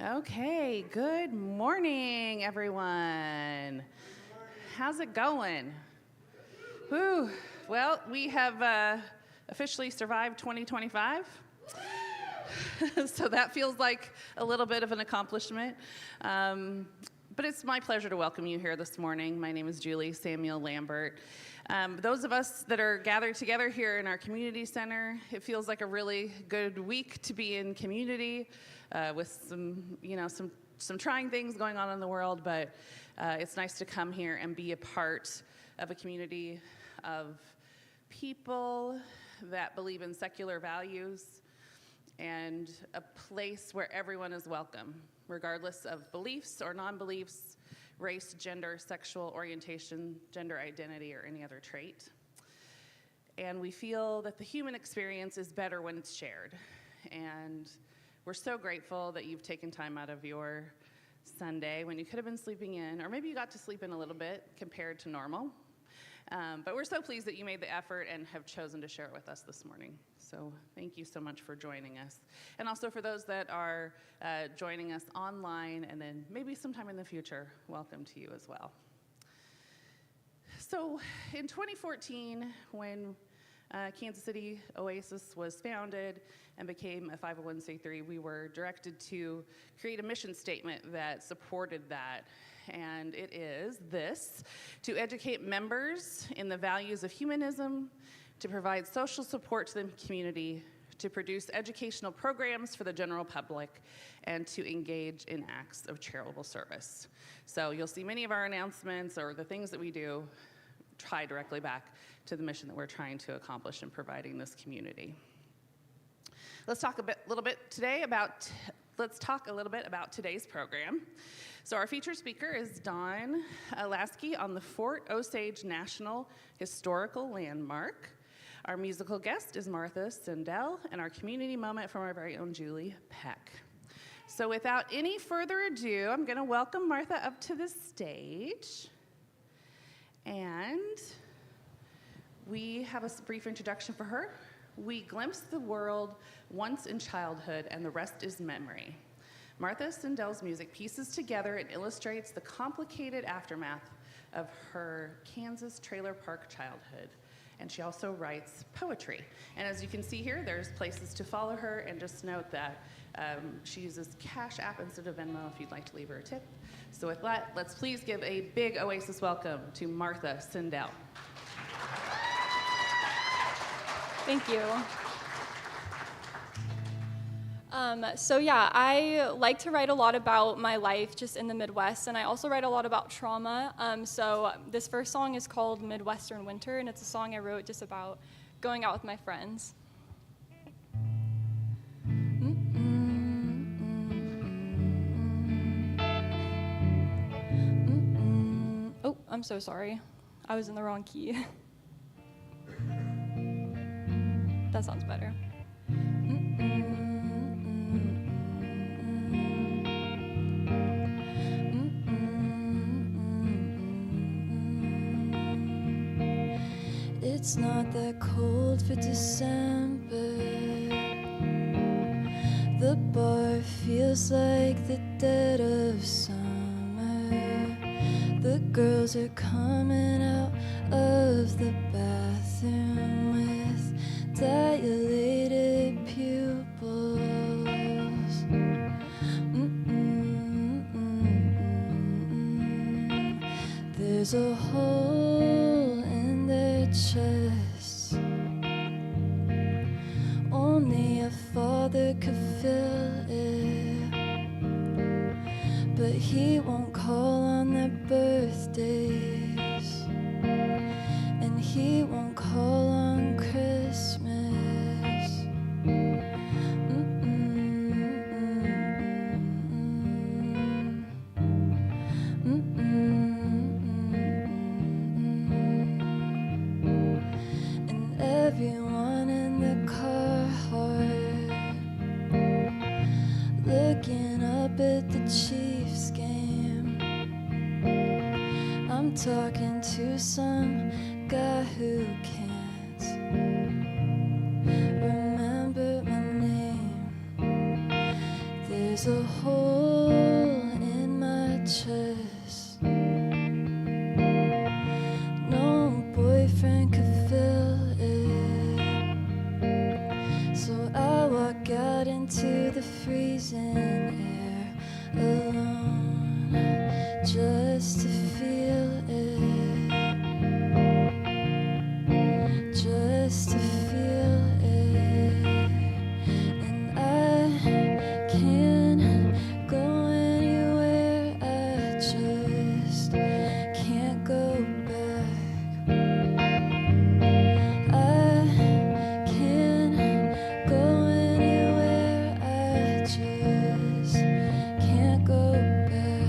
Okay, good morning, everyone. How's it going? Whew. Well, we have officially survived 2025. So that feels like a little bit of an accomplishment. But it's my pleasure to welcome you here this morning. My name is Julie Samuel Lambert. Those of us that are gathered together here in our community center, it feels like a really good week to be in community with some trying things going on in the world, but it's nice to come here and be a part of a community of people that believe in secular values and a place where everyone is welcome, regardless of beliefs or non-beliefs, race, gender, sexual orientation, gender identity, or any other trait. And we feel that the human experience is better when it's shared. And we're so grateful that you've taken time out of your Sunday when you could have been sleeping in, or maybe you got to sleep in a little bit compared to normal. But we're so pleased that you made the effort and have chosen to share it with us this morning. So thank you so much for joining us. And also for those that are joining us online and then maybe sometime in the future, welcome to you as well. So in 2014, when Kansas City Oasis was founded and became a 501c3, we were directed to create a mission statement that supported that. And it is this: to educate members in the values of humanism, to provide social support to the community, to produce educational programs for the general public, and to engage in acts of charitable service. So you'll see many of our announcements or the things that we do tie directly back to the mission that we're trying to accomplish in providing this community. Let's talk a little bit about today's program. So our featured speaker is Don Laskey on the Fort Osage National Historical Landmark. Our musical guest is Martha Sindel, and our community moment from our very own Julie Peck. So without any further ado, I'm going to welcome Martha up to the stage. And we have a brief introduction for her. We glimpse the world once in childhood, and the rest is memory. Martha Sindel's music pieces together and illustrates the complicated aftermath of her Kansas trailer park childhood. And she also writes poetry. And as you can see here, there's places to follow her, and just note that she uses Cash App instead of Venmo if you'd like to leave her a tip. So with that, let's please give a big Oasis welcome to Martha Sindel. Thank you. I like to write a lot about my life just in the Midwest, and I also write a lot about trauma. This first song is called Midwestern Winter, and it's a song I wrote just about going out with my friends. Oh, I'm so sorry. I was in the wrong key. That sounds better. It's not that cold for December. The bar feels like the dead of summer. The girls are coming out of the bathroom with dilated pupils. There's a hole in their chest. Only a father could fill it, but he won't call on their birthdays, and he won't call on Christmas. And everyone in the car looking up at the Chiefs game. I'm talking to some guy who can't remember my name. There's a hole So I walk out into the freezing air alone, just to feel it, just to feel it. And I can't go anywhere, I just can't go back. I can't go anywhere, I just can't go back.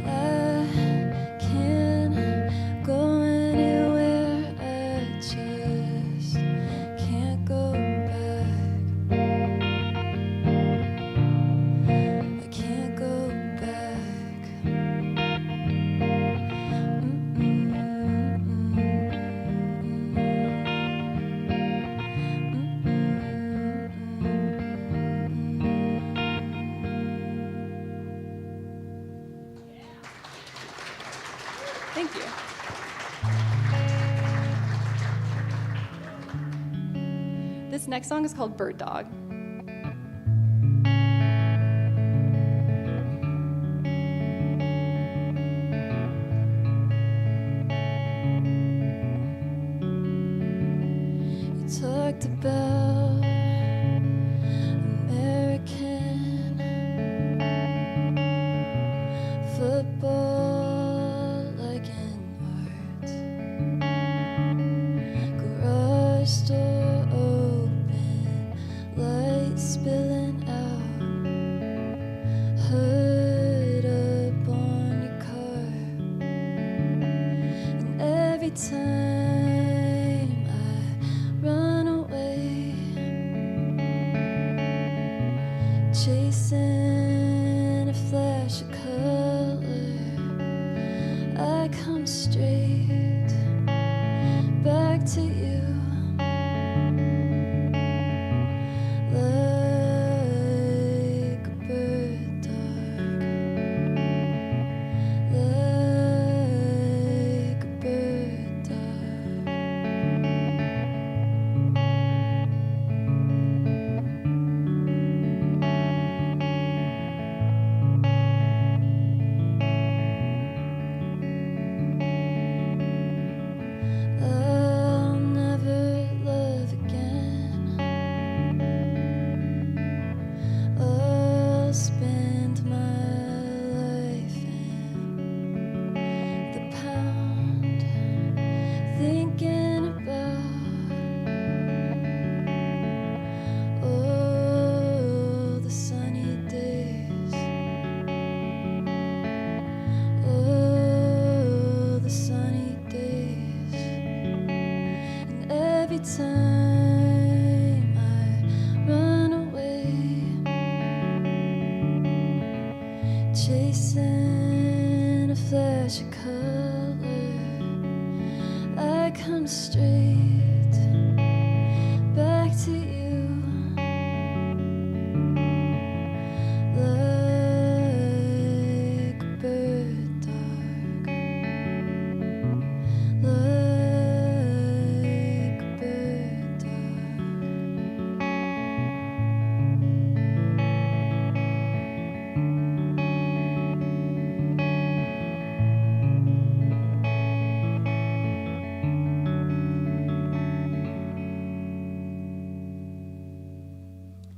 I can't go anywhere, I just can't go back. I can't go back. Thank you. This next song is called Bird Dog. You talked about American football like an art. Garage door open, light spilling out. Hood up on your car. And every time I run away, chasing a flash of color, I come straight back to you. Like a bird dog, like a bird dog. I'll never love again. I'll spend my life in the pound, thinking about all the sunny days, all the sunny days. And every time I run away, chasing a flash of color, I come straight back to you. Like a bird dog, like a bird dog.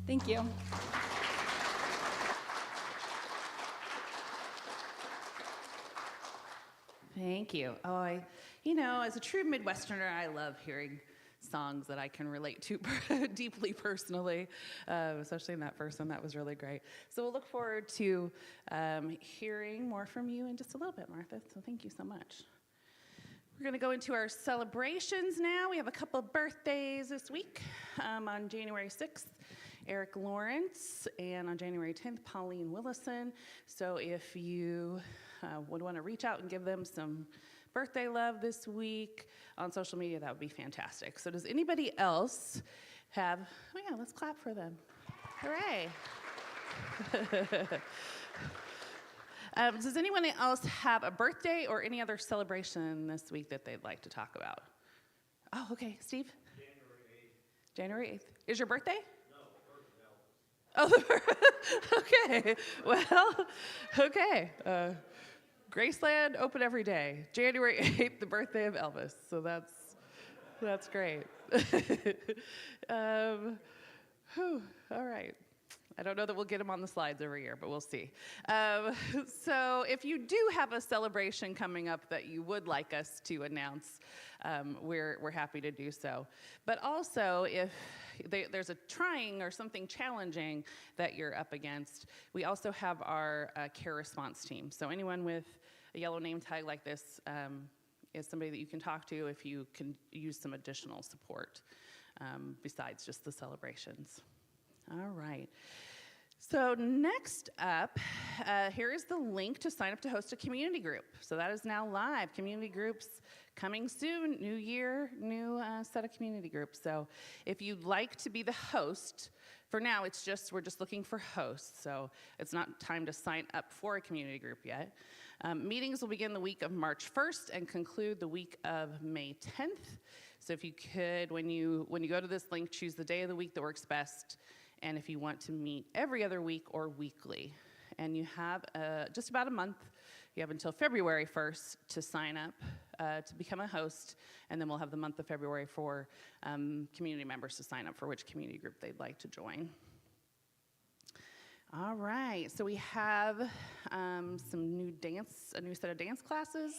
Thank you. Thank you. As a true Midwesterner, I love hearing songs that I can relate to deeply personally, especially in that first one. That was really great. So we'll look forward to hearing more from you in just a little bit, Martha. So thank you so much. We're going to go into our celebrations now. We have a couple of birthdays this week. On January 6th, Eric Lawrence, and on January 10th, Pauline Willison. So if you would want to reach out and give them some birthday love this week on social media, that would be fantastic. So does anybody else have, let's clap for them. Hooray. Does anyone else have a birthday or any other celebration this week that they'd like to talk about? Oh, okay, Steve? January January 8th. Is your birthday? Oh, okay. Well, okay. Graceland open every day. January 8th, the birthday of Elvis. So that's great. All right. I don't know that we'll get him on the slides every year, but we'll see. So if you do have a celebration coming up that you would like us to announce, we're happy to do so. But also, if there's a trying or something challenging that you're up against, we also have our care response team. So anyone with a yellow name tag like this is somebody that you can talk to if you can use some additional support besides just the celebrations. All right. So next up, here is the link to sign up to host a community group. So that is now live. Community groups coming soon. New year, new set of community groups. So if you'd like to be the host, for now we're just looking for hosts. So it's not time to sign up for a community group yet. Meetings will begin the week of March 1st and conclude the week of May 10th. So if you could, when you go to this link, choose the day of the week that works best. And if you want to meet every other week or weekly. And you have just about a month. You have until February 1st to sign up to become a host. And then we'll have the month of February for community members to sign up for which community group they'd like to join. All right, so we have a new set of dance classes.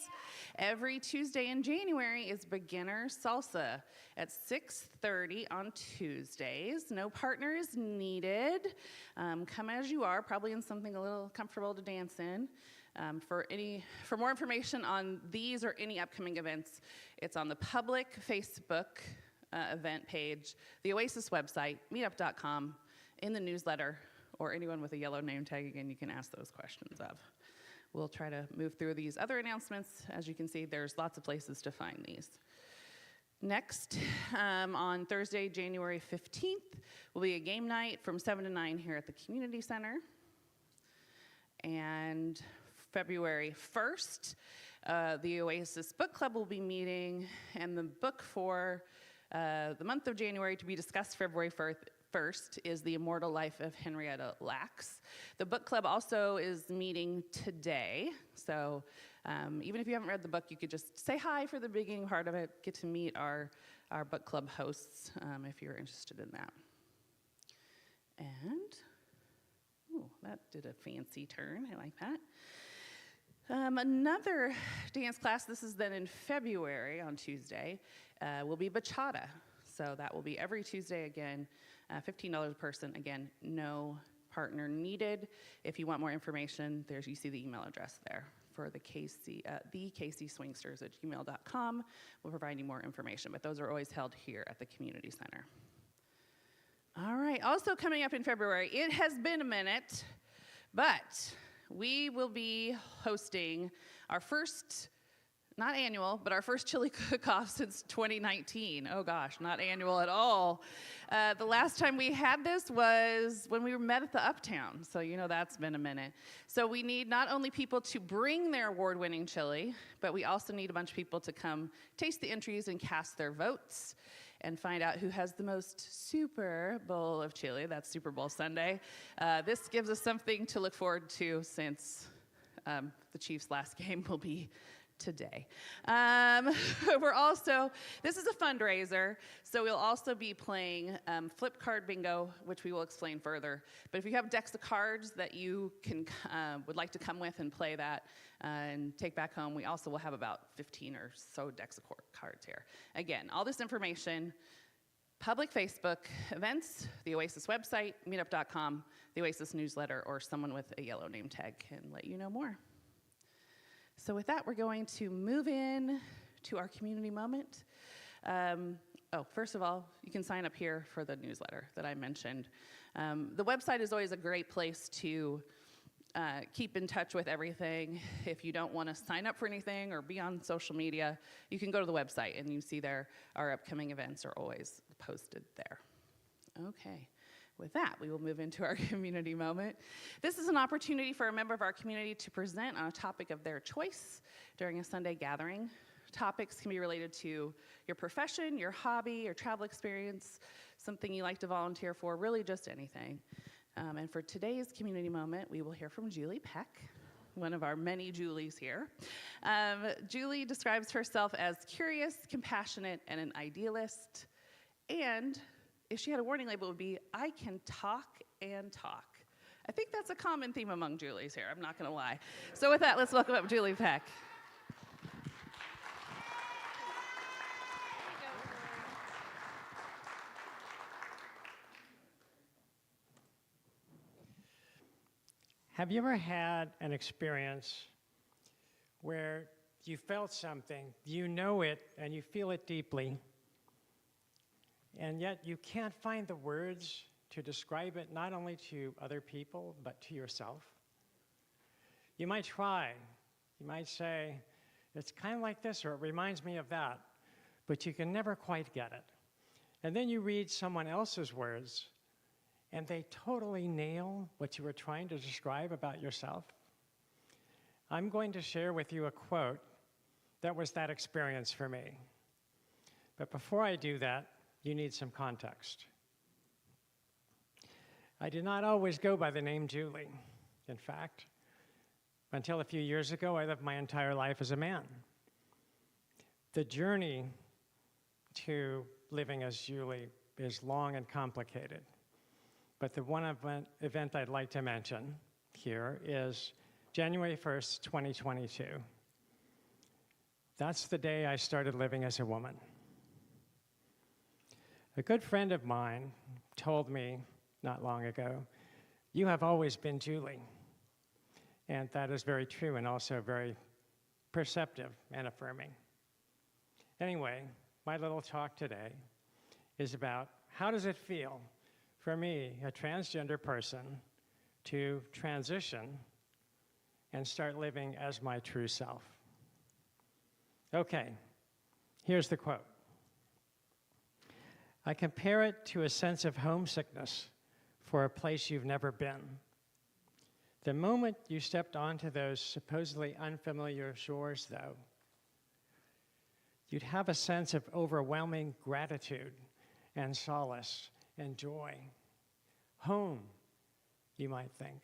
Every Tuesday in January is beginner salsa at 6:30 on Tuesdays. No partner is needed. Come as you are, probably in something a little comfortable to dance in. For more information on these or any upcoming events, it's on the public Facebook event page, the Oasis website, meetup.com, in the newsletter, or anyone with a yellow name tag, again, you can ask those questions of. We'll try to move through these other announcements. As you can see, there's lots of places to find these. Next, on Thursday, January 15th, will be a game night from 7 to 9 here at the Community Center. And February 1st, the Oasis Book Club will be meeting, and the book for the month of January to be discussed February 1st is The Immortal Life of Henrietta Lacks. The book club also is meeting today, so even if you haven't read the book, you could just say hi for the beginning part of it, get to meet our book club hosts if you're interested in that. And, that did a fancy turn, I like that. Another dance class, this is then in February on Tuesday, will be bachata. So that will be every Tuesday again, $15 a person. Again, no partner needed. If you want more information, you see the email address there for the KCSwingsters@gmail.com. We'll provide you more information, but those are always held here at the Community Center. All right, also coming up in February, it has been a minute, but we will be hosting our first, not annual, but our first chili cook-off since 2019. Oh gosh, not annual at all. The last time we had this was when we met at the Uptown, so that's been a minute. So we need not only people to bring their award-winning chili, but we also need a bunch of people to come taste the entries and cast their votes and find out who has the most super bowl of chili. That's Super Bowl Sunday. This gives us something to look forward to since the Chiefs' last game will be today. This is a fundraiser, so we'll also be playing flip card bingo, which we will explain further. But if you have decks of cards that you would like to come with and play that and take back home, we also will have about 15 or so decks of cards here. Again, all this information, public Facebook events, the Oasis website, meetup.com, the Oasis newsletter, or someone with a yellow name tag can let you know more. So with that, we're going to move in to our community moment. First of all, you can sign up here for the newsletter that I mentioned. The website is always a great place to keep in touch with everything. If you don't want to sign up for anything or be on social media, you can go to the website and you see there our upcoming events are always posted there. Okay. With that, we will move into our community moment. This is an opportunity for a member of our community to present on a topic of their choice during a Sunday gathering. topics can be related to your profession, your hobby, your travel experience, something you like to volunteer for, really just anything. And for today's community moment, we will hear from Julie Peck, one of our many Julies here. Julie describes herself as curious, compassionate, and an idealist. And if she had a warning label, it would be, I can talk and talk. I think that's a common theme among Julies here, I'm not gonna lie. So with that, let's welcome up Julie Peck. Have you ever had an experience where you felt something, you know it, and you feel it deeply, and yet you can't find the words to describe it, not only to other people, but to yourself? You might try. You might say, it's kind of like this, or it reminds me of that, but you can never quite get it. And then you read someone else's words, and they totally nail what you were trying to describe about yourself. I'm going to share with you a quote that was that experience for me. But before I do that, you need some context. I did not always go by the name Julie. In fact, until a few years ago, I lived my entire life as a man. The journey to living as Julie is long and complicated. But the one event I'd like to mention here is January 1st, 2022. That's the day I started living as a woman. A good friend of mine told me not long ago, you have always been Julie. And that is very true and also very perceptive and affirming. Anyway, my little talk today is about how does it feel for me, a transgender person, to transition and start living as my true self. Okay, here's the quote. I compare it to a sense of homesickness for a place you've never been. The moment you stepped onto those supposedly unfamiliar shores, though, you'd have a sense of overwhelming gratitude and solace and joy. Home, you might think.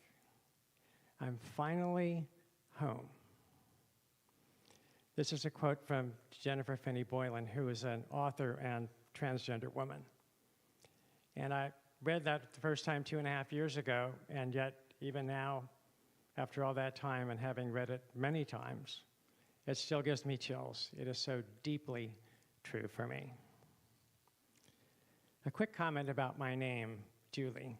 I'm finally home. This is a quote from Jennifer Finney Boylan, who is an author and transgender woman. And I read that the first time 2.5 years ago, and yet even now, after all that time and having read it many times, it still gives me chills. It is so deeply true for me. A quick comment about my name, Julie.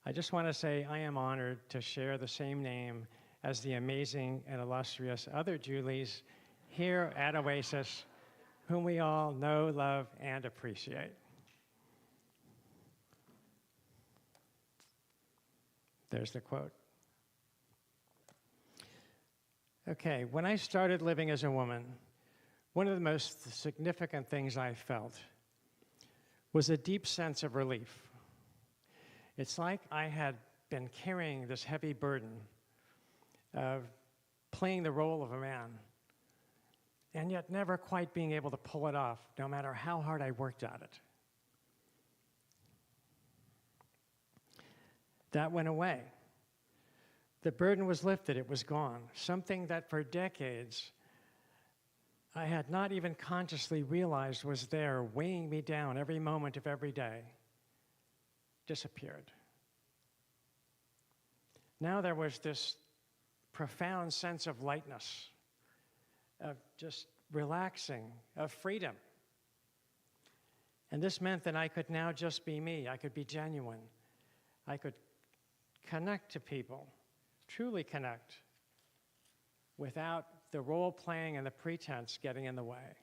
I just want to say I am honored to share the same name as the amazing and illustrious other Julies here at Oasis, whom we all know, love, and appreciate. There's the quote. Okay, when I started living as a woman, one of the most significant things I felt was a deep sense of relief. It's like I had been carrying this heavy burden of playing the role of a man, and yet never quite being able to pull it off, no matter how hard I worked at it. That went away. The burden was lifted, it was gone. Something that for decades I had not even consciously realized was there, weighing me down every moment of every day, disappeared. Now there was this profound sense of lightness, of just relaxing, of freedom. And this meant that I could now just be me. I could be genuine. I could connect to people, truly connect, without the role playing and the pretense getting in the way.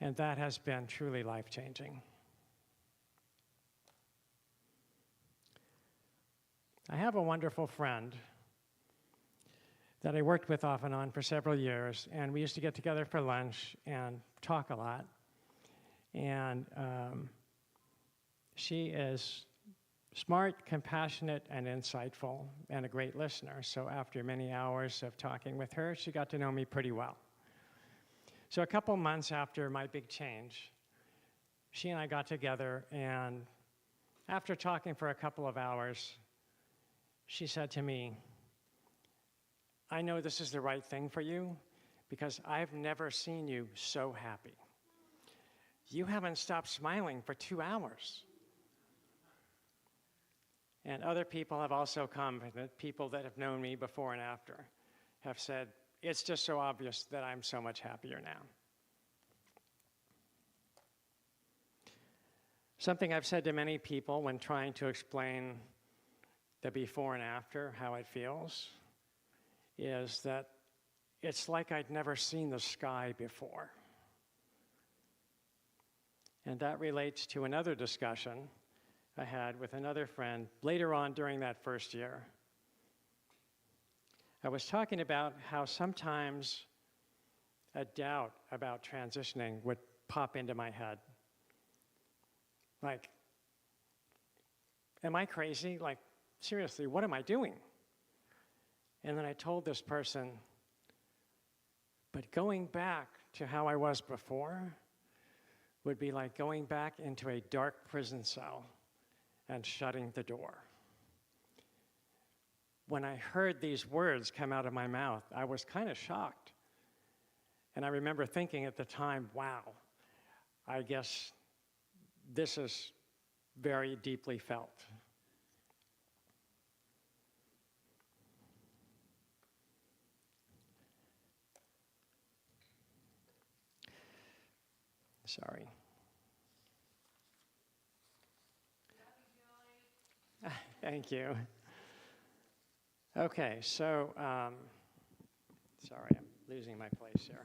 And that has been truly life-changing. I have a wonderful friend that I worked with off and on for several years, and we used to get together for lunch and talk a lot. And she is smart, compassionate, and insightful, and a great listener. So after many hours of talking with her, she got to know me pretty well. So a couple months after my big change, she and I got together, and after talking for a couple of hours, she said to me, I know this is the right thing for you because I've never seen you so happy. You haven't stopped smiling for 2 hours. And other people have also commented, people that have known me before and after, have said, it's just so obvious that I'm so much happier now. Something I've said to many people when trying to explain the before and after, how it feels, is that it's like I'd never seen the sky before. And that relates to another discussion I had with another friend later on during that first year. I was talking about how sometimes a doubt about transitioning would pop into my head. Like, am I crazy? Like, seriously, what am I doing? And then I told this person, but going back to how I was before would be like going back into a dark prison cell and shutting the door. When I heard these words come out of my mouth, I was kind of shocked. And I remember thinking at the time, wow, I guess this is very deeply felt. Sorry. Thank you. Okay, so, sorry, I'm losing my place here.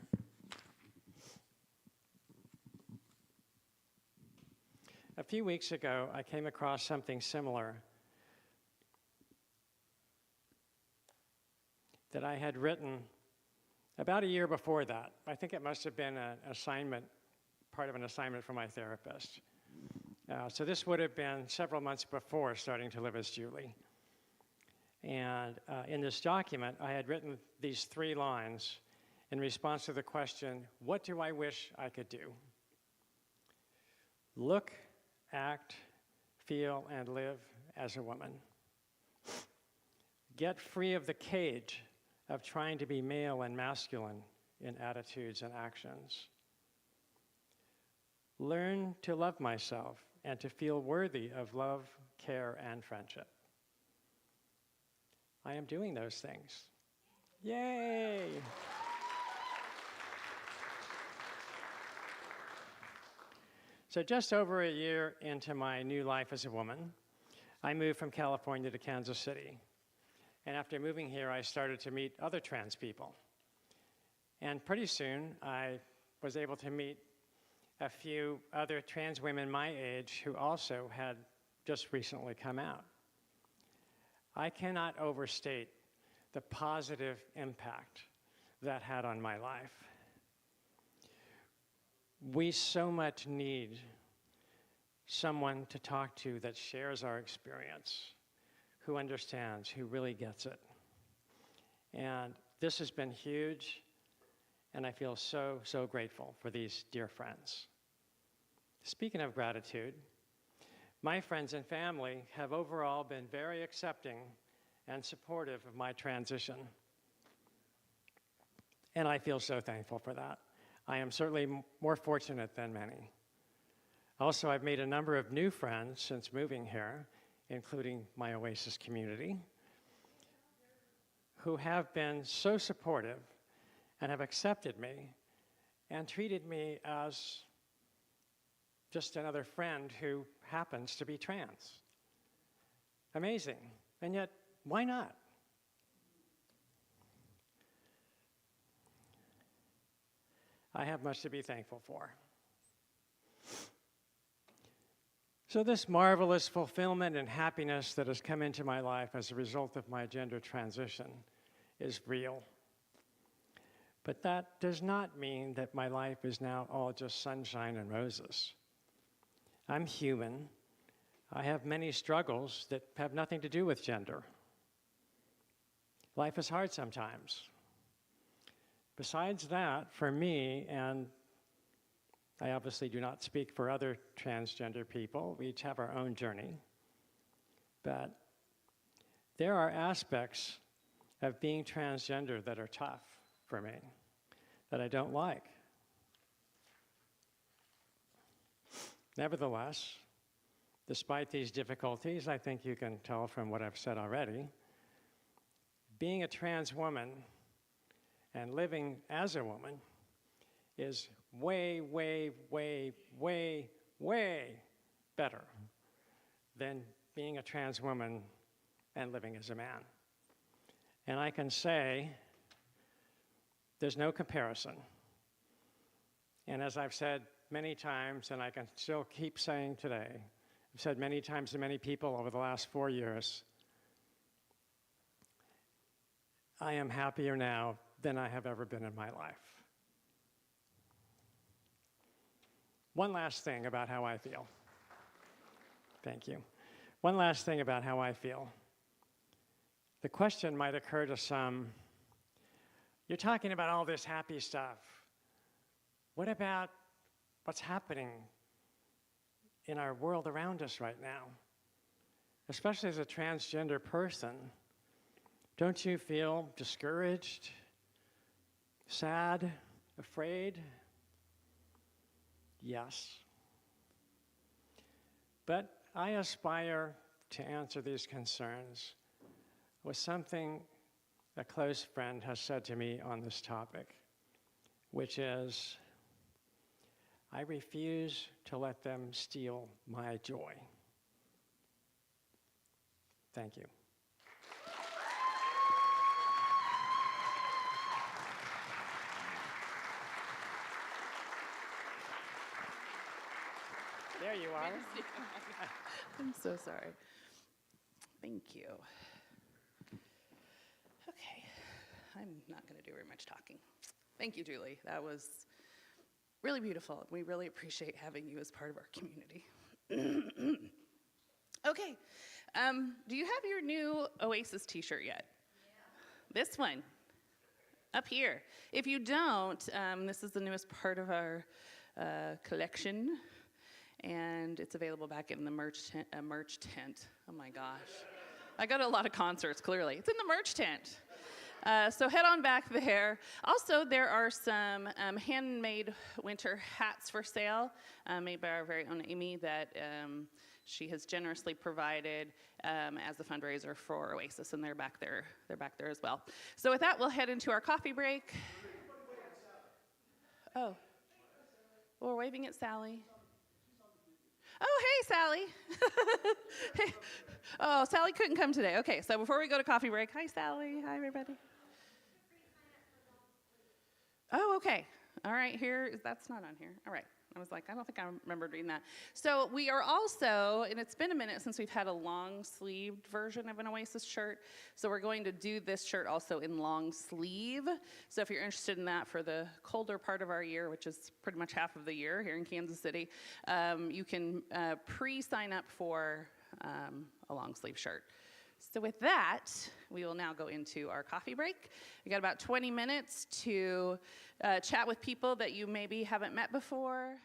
A few weeks ago, I came across something similar that I had written about a year before that. I think it must have been an assignment, part of an assignment from my therapist. So this would have been several months before starting to live as Julie. And in this document, I had written these 3 lines in response to the question, what do I wish I could do? Look, act, feel, and live as a woman. Get free of the cage of trying to be male and masculine in attitudes and actions. Learn to love myself and to feel worthy of love, care, and friendship. I am doing those things. Yay! So just over a year into my new life as a woman, I moved from California to Kansas City. And after moving here, I started to meet other trans people. And pretty soon, I was able to meet a few other trans women my age who also had just recently come out. I cannot overstate the positive impact that had on my life. We so much need someone to talk to that shares our experience, who understands, who really gets it. And this has been huge, and I feel so, so grateful for these dear friends. Speaking of gratitude, my friends and family have overall been very accepting and supportive of my transition. And I feel so thankful for that. I am certainly more fortunate than many. Also, I've made a number of new friends since moving here, including my Oasis community, who have been so supportive and have accepted me and treated me as just another friend who happens to be trans. Amazing. And yet, why not? I have much to be thankful for. So this marvelous fulfillment and happiness that has come into my life as a result of my gender transition is real. But that does not mean that my life is now all just sunshine and roses. I'm human. I have many struggles that have nothing to do with gender. Life is hard sometimes. Besides that, for me, and I obviously do not speak for other transgender people, we each have our own journey, but there are aspects of being transgender that are tough for me, that I don't like. Nevertheless, despite these difficulties, I think you can tell from what I've said already, being a trans woman and living as a woman is way, way, way, way, way better than being a trans woman and living as a man. And I can say there's no comparison. And as I've said many times, and I can still keep saying today, I've said many times to many people over the last 4 years, I am happier now than I have ever been in my life. One last thing about how I feel. Thank you. One last thing about how I feel. The question might occur to some, you're talking about all this happy stuff. What about what's happening in our world around us right now? Especially as a transgender person, don't you feel discouraged, sad, afraid? Yes. But I aspire to answer these concerns with something a close friend has said to me on this topic, which is, I refuse to let them steal my joy. Thank you. There you are. I'm so sorry. Thank you. Okay, I'm not going to do very much talking. Thank you, Julie. That was really beautiful. We really appreciate having you as part of our community. Okay, do you have your new Oasis t-shirt yet? Yeah. This one, up here. If you don't, this is the newest part of our collection, and it's available back in the merch tent. Oh my gosh. I go to a lot of concerts, clearly. It's in the merch tent. So head on back there. Also, there are some handmade winter hats for sale made by our very own Amy that she has generously provided as a fundraiser for Oasis, and they're back there. They're back there as well. So with that, we'll head into our coffee break. Oh, we're waving at Sally. Oh, hey, Sally. Hey. Oh, Sally couldn't come today. Okay, so before we go to coffee break, hi, Sally. Hi, everybody. Oh, okay. All right, that's not on here. All right. I was like, I don't think I remembered reading that. So we are also, and it's been a minute since we've had a long-sleeved version of an Oasis shirt, so we're going to do this shirt also in long sleeve. So if you're interested in that for the colder part of our year, which is pretty much half of the year here in Kansas City, you can pre-sign up for a long-sleeve shirt. So with that, we will now go into our coffee break. We got about 20 minutes to chat with people that you maybe haven't met before.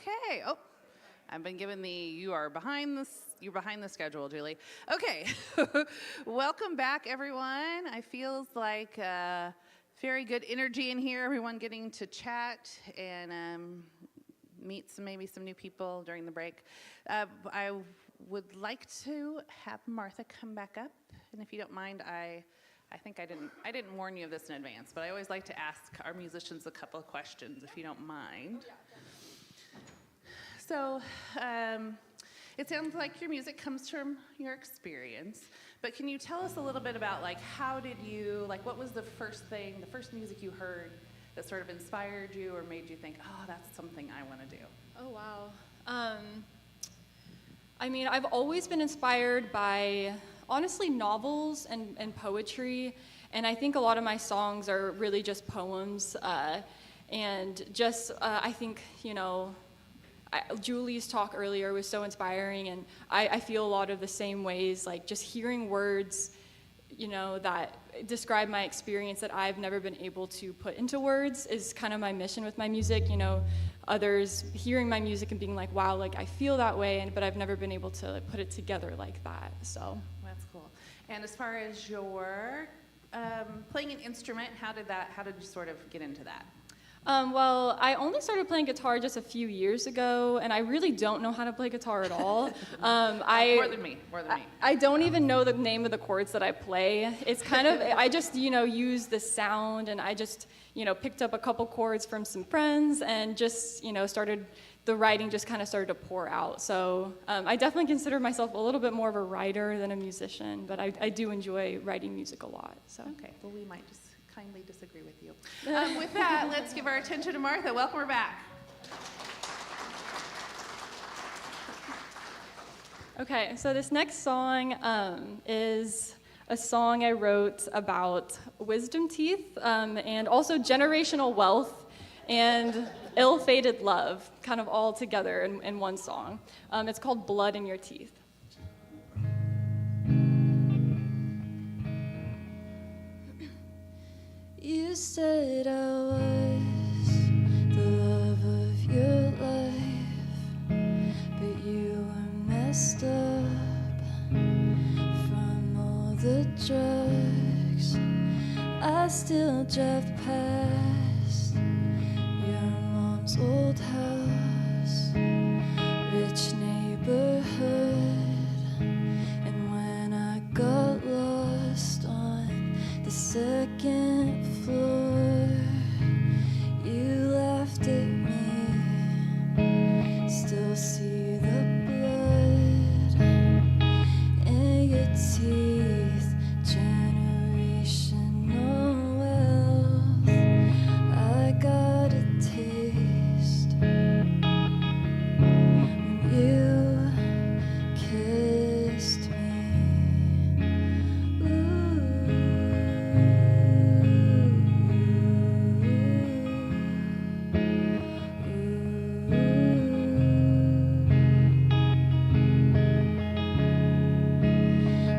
Okay. Oh, I've been given you're behind the schedule, Julie. Okay. Welcome back, everyone. I feels like very good energy in here. Everyone getting to chat and meet maybe some new people during the break. I would like to have Martha come back up, and if you don't mind, I think I didn't warn you of this in advance, but I always like to ask our musicians a couple of questions, if you don't mind. So, it sounds like your music comes from your experience, but can you tell us a little bit about what was the first music you heard that sort of inspired you or made you think, oh, that's something I want to do? Oh, wow. I mean, I've always been inspired by, honestly, novels and poetry, and I think a lot of my songs are really just poems, and just, I think, Julie's talk earlier was so inspiring, and I feel a lot of the same ways, like just hearing words, that describe my experience that I've never been able to put into words is kind of my mission with my music. Others hearing my music and being like, wow, like I feel that way, but I've never been able to put it together like that, so. That's cool. And as far as your playing an instrument, how did you sort of get into that? Well, I only started playing guitar just a few years ago, and I really don't know how to play guitar at all. More than me. I don't even know the name of the chords that I play. It's kind of, I just, use the sound, and I just, picked up a couple chords from some friends, and just, the writing just kind of started to pour out. So I definitely consider myself a little bit more of a writer than a musician, but I do enjoy writing music a lot. So. Okay, well, we might just kindly disagree with you. With that, let's give our attention to Martha. Welcome her back. Okay, so this next song is a song I wrote about wisdom teeth and also generational wealth and ill-fated love, kind of all together in one song. It's called Blood in Your Teeth. You said I was the love of your life, but you were messed up from all the drugs. I still drive past your mom's old house, rich neighborhood, and when I got lost on the second floor, you laughed at me, still see the blood in your teeth, generational wealth. I got a taste when you kissed me.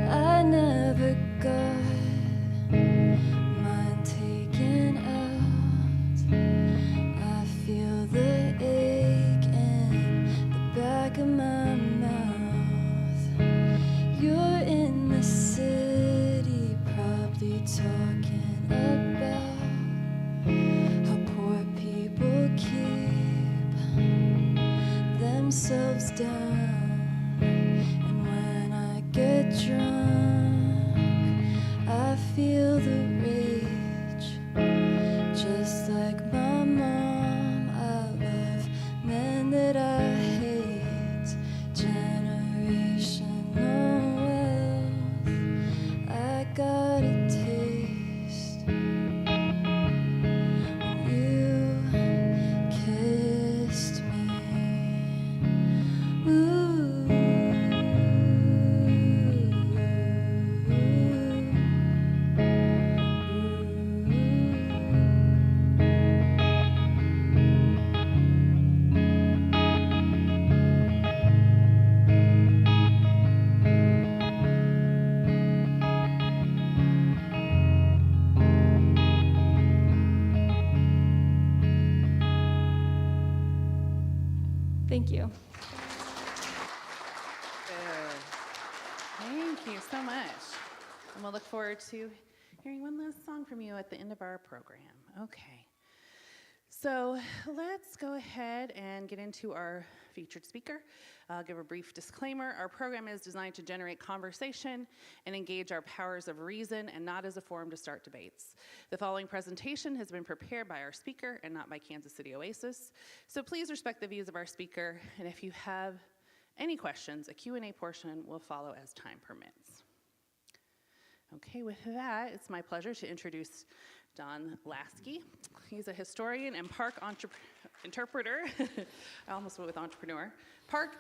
I never got mine taken out. I feel the ache in the back of my mouth. You're in the city, probably talking about how poor people keep themselves down. And when I get drunk, I feel the rage, just like my mom. I love men that I hate, generational wealth. I got a taste when you kissed me. Ooh. Thank you. Thank you so much. And we'll look forward to hearing one last song from you at the end of our program. Okay. So let's go ahead and get into our featured speaker. I'll give a brief disclaimer. Our program is designed to generate conversation and engage our powers of reason and not as a forum to start debates. The following presentation has been prepared by our speaker and not by Kansas City Oasis. So please respect the views of our speaker, and if you have any questions, a Q&A portion will follow as time permits. Okay, with that, it's my pleasure to introduce Don Laskey. He's a historian and park interpreter. I almost went with entrepreneur. Park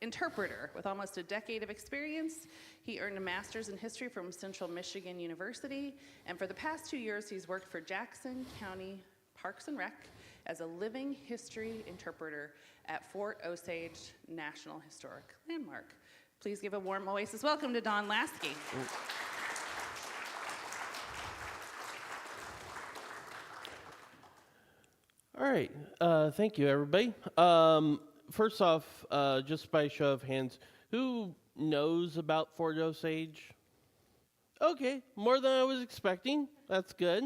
interpreter with almost a decade of experience. He earned a master's in history from Central Michigan University, and for the past 2 years, he's worked for Jackson County Parks and Rec as a living history interpreter at Fort Osage National Historic Landmark. Please give a warm Oasis welcome to Don Laskey. All right. Thank you, everybody. First off, just by show of hands, who knows about Fort Osage? Okay, more than I was expecting. That's good.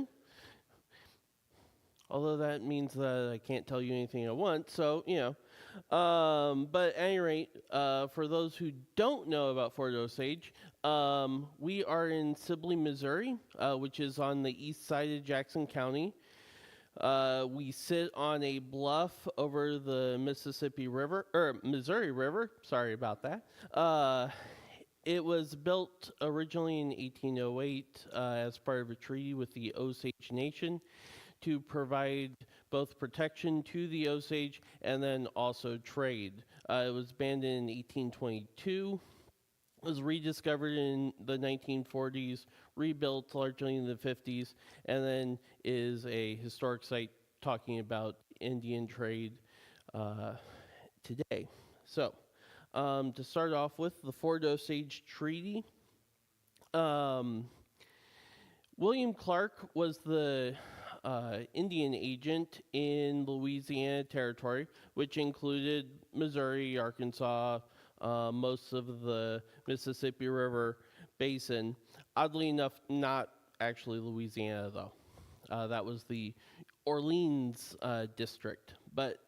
Although that means that I can't tell you anything I want, so, you know. But at any rate, for those who don't know about Fort Osage, we are in Sibley, Missouri, which is on the east side of Jackson County. We sit on a bluff over the Missouri River. Sorry about that. It was built originally in 1808 as part of a treaty with the Osage Nation to provide both protection to the Osage and then also trade. It was abandoned in 1822. Was rediscovered in the 1940s, rebuilt largely in the 50s, and then is a historic site talking about Indian trade today. So, to start off with, the Fort Osage Treaty. William Clark was the Indian agent in Louisiana Territory, which included Missouri, Arkansas, most of the Mississippi River Basin. Oddly enough, not actually Louisiana, though. That was the Orleans district. But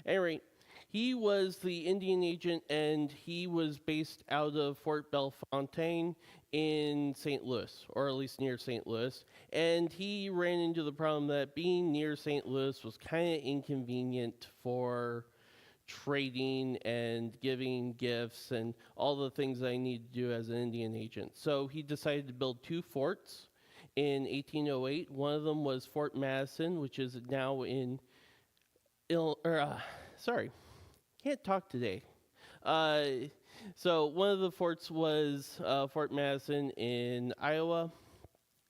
at any rate, he was the Indian agent, and he was based out of Fort Bellefontaine in St. Louis, or at least near St. Louis. And he ran into the problem that being near St. Louis was kind of inconvenient for trading and giving gifts and all the things I need to do as an Indian agent. So he decided to build 2 forts in 1808. One of them was Fort Madison, which is now in can't talk today. So one of the forts was Fort Madison in Iowa,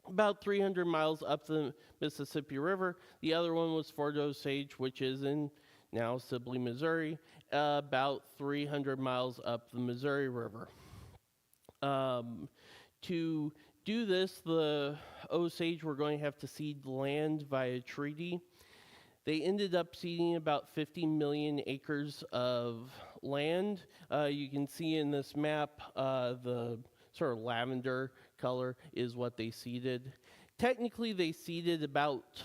about 300 miles up the Mississippi River. The other one was Fort Osage, which is in now Sibley, Missouri, about 300 miles up the Missouri River. To do this, the Osage were going to have to cede land via treaty. They ended up ceding about 50 million acres of land. You can see in this map, the sort of lavender color is what they ceded. Technically, they ceded about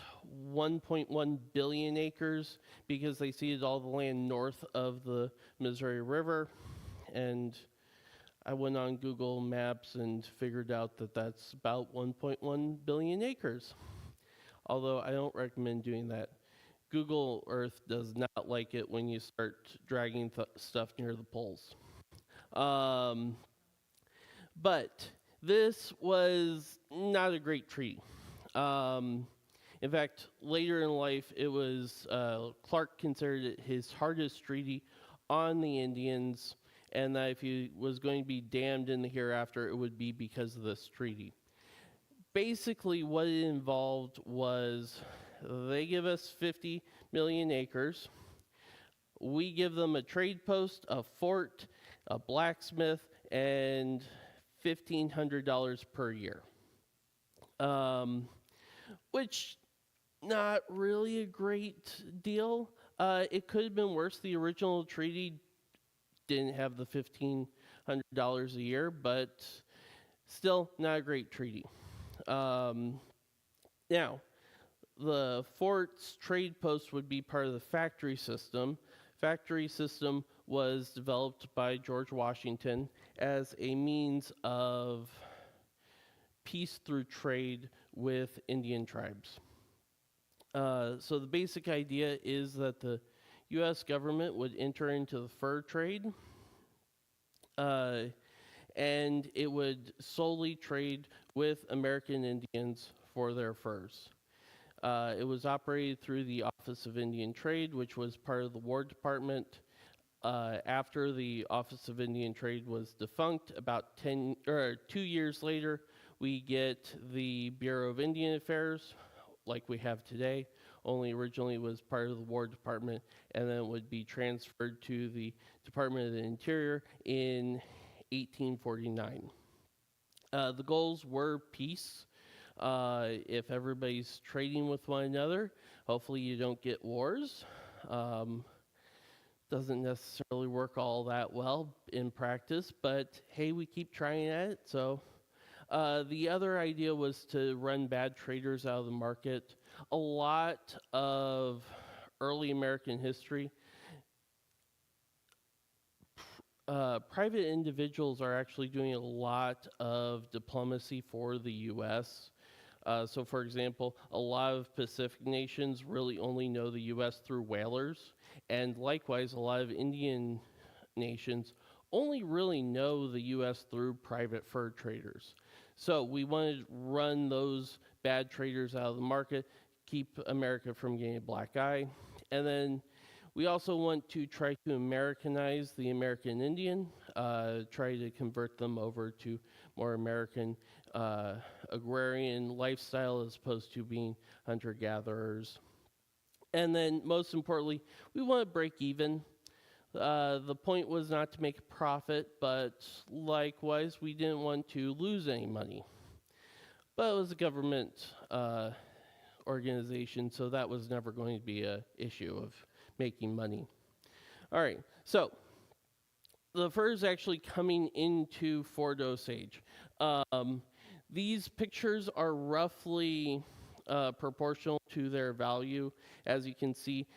1.1 billion acres because they ceded all the land north of the Missouri River. And I went on Google Maps and figured out that that's about 1.1 billion acres. Although I don't recommend doing that. Google Earth does not like it when you start dragging stuff near the poles. But this was not a great treaty. In fact, later in life, it was Clark considered it his hardest treaty on the Indians, and that if he was going to be damned in the hereafter, it would be because of this treaty. Basically, what it involved was they give us 50 million acres. We give them a trade post, a fort, a blacksmith, and $1,500 per year. Which, not really a great deal. It could have been worse. The original treaty didn't have the $1,500 a year, but still not a great treaty. Now, the fort's trade post would be part of the factory system. Factory system was developed by George Washington as a means of peace through trade with Indian tribes. So the basic idea is that the U.S. government would enter into the fur trade, and it would solely trade with American Indians for their furs. It was operated through the Office of Indian Trade, which was part of the War Department. After the Office of Indian Trade was defunct, about 2 years later, we get the Bureau of Indian Affairs, like we have today, only originally was part of the War Department, and then it would be transferred to the Department of the Interior in 1849. The goals were peace. If everybody's trading with one another, hopefully you don't get wars. Doesn't necessarily work all that well in practice, but hey, we keep trying at it. So the other idea was to run bad traders out of the market. A lot of early American history, private individuals are actually doing a lot of diplomacy for the U.S. So, for example, a lot of Pacific nations really only know the U.S. through whalers, and likewise, a lot of Indian nations only really know the U.S. through private fur traders. So we wanted to run those bad traders out of the market, keep America from getting a black eye, and then we also want to try to Americanize the American Indian, try to convert them over to more American agrarian lifestyle as opposed to being hunter-gatherers. And then most importantly, we want to break even. The point was not to make a profit, but likewise, we didn't want to lose any money. But it was a government organization, so that was never going to be an issue of making money. All right, so the fur is actually coming into Fort Osage. These pictures are roughly proportional to their value. As you can see,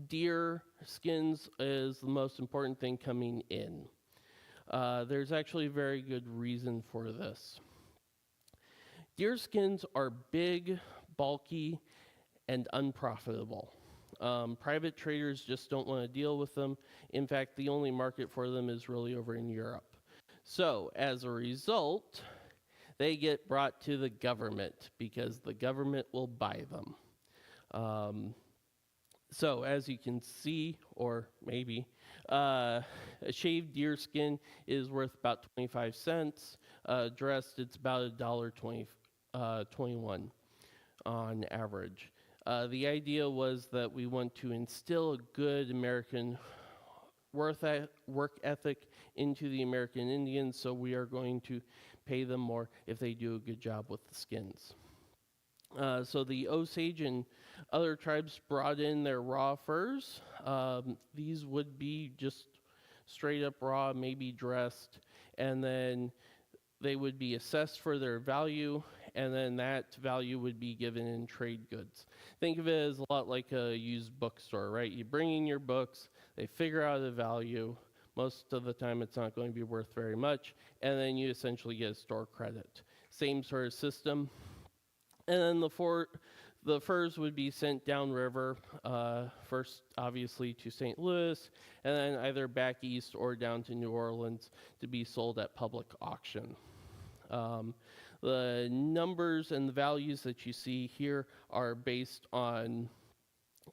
deer skins is the most important thing coming in. There's actually a very good reason for this. Deer skins are big, bulky, and unprofitable. Private traders just don't want to deal with them. In fact, the only market for them is really over in Europe. So, as a result, they get brought to the government because the government will buy them. So, as you can see, or maybe, a shaved deer skin is worth about 25 cents. Dressed, it's about $1.21 on average. The idea was that we want to instill a good American work ethic into the American Indians, so we are going to pay them more if they do a good job with the skins. So the Osage and other tribes brought in their raw furs. These would be just straight up raw, maybe dressed, and then they would be assessed for their value, and then that value would be given in trade goods. Think of it as a lot like a used bookstore, right? You bring in your books, they figure out the value. Most of the time it's not going to be worth very much, and then you essentially get a store credit. Same sort of system. And then the furs would be sent downriver, first obviously to St. Louis, and then either back east or down to New Orleans to be sold at public auction. The numbers and the values that you see here are based on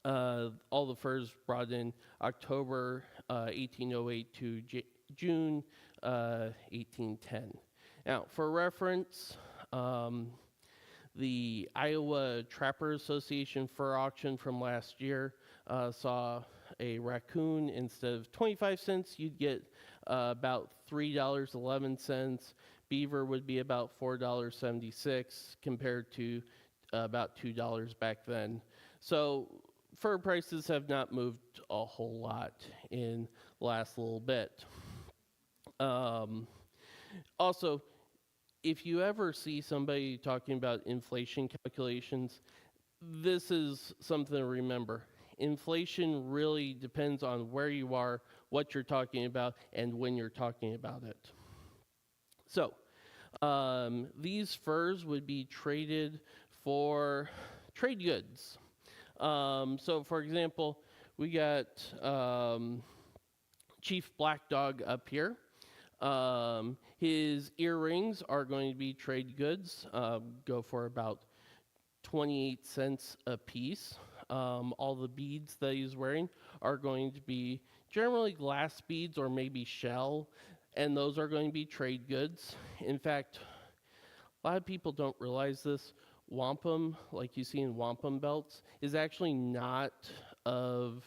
all the furs brought in October 1808 to June 1810. Now, for reference, the Iowa Trapper Association fur auction from last year saw a raccoon, instead of 25 cents, you'd get about $3.11. Beaver would be about $4.76 compared to about $2 back then. So fur prices have not moved a whole lot in the last little bit. Also, if you ever see somebody talking about inflation calculations, this is something to remember. Inflation really depends on where you are, what you're talking about, and when you're talking about it. So, these furs would be traded for trade goods. So, for example, we got Chief Black Dog up here. His earrings are going to be trade goods, go for about 28 cents a piece. All the beads that he's wearing are going to be generally glass beads or maybe shell, and those are going to be trade goods. In fact, a lot of people don't realize this. Wampum, like you see in wampum belts, is actually not of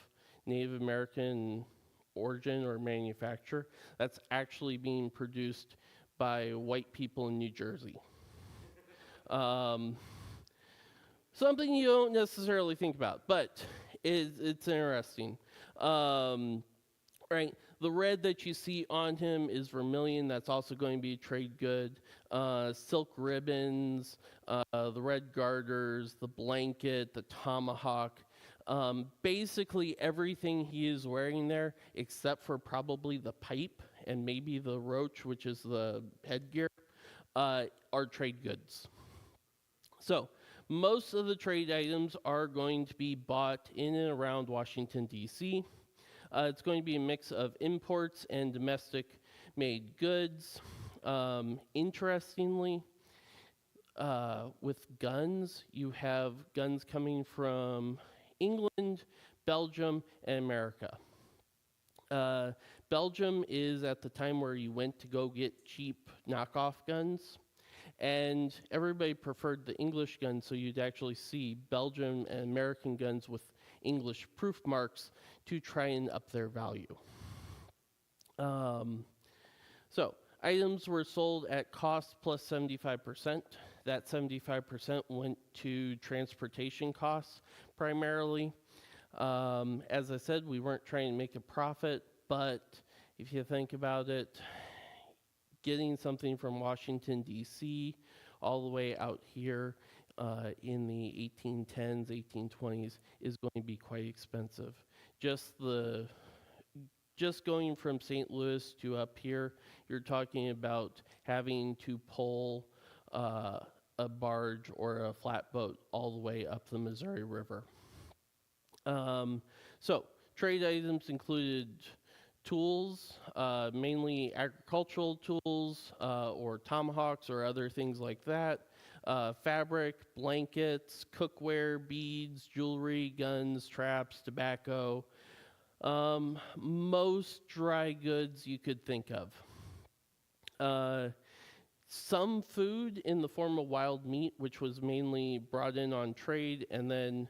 Native American origin or manufacture. That's actually being produced by white people in New Jersey. Something you don't necessarily think about, but it's interesting. Right, the red that you see on him is vermilion. That's also going to be a trade good. Silk ribbons, the red garters, the blanket, the tomahawk. Basically everything he is wearing there, except for probably the pipe and maybe the roach, which is the headgear, are trade goods. So, most of the trade items are going to be bought in and around Washington, D.C. It's going to be a mix of imports and domestic made goods. Interestingly, with guns, you have guns coming from England, Belgium, and America. Belgium is at the time where you went to go get cheap knockoff guns. And everybody preferred the English guns, so you'd actually see Belgian and American guns with English proof marks to try and up their value. So, items were sold at cost plus 75%. That 75% went to transportation costs primarily. As I said, we weren't trying to make a profit, but if you think about it, getting something from Washington, D.C., all the way out here in the 1810s, 1820s is going to be quite expensive. Just going from St. Louis to up here, you're talking about having to pull a barge or a flatboat all the way up the Missouri River. So, trade items included tools, mainly agricultural tools or tomahawks or other things like that, fabric, blankets, cookware, beads, jewelry, guns, traps, tobacco, most dry goods you could think of. Some food in the form of wild meat, which was mainly brought in on trade and then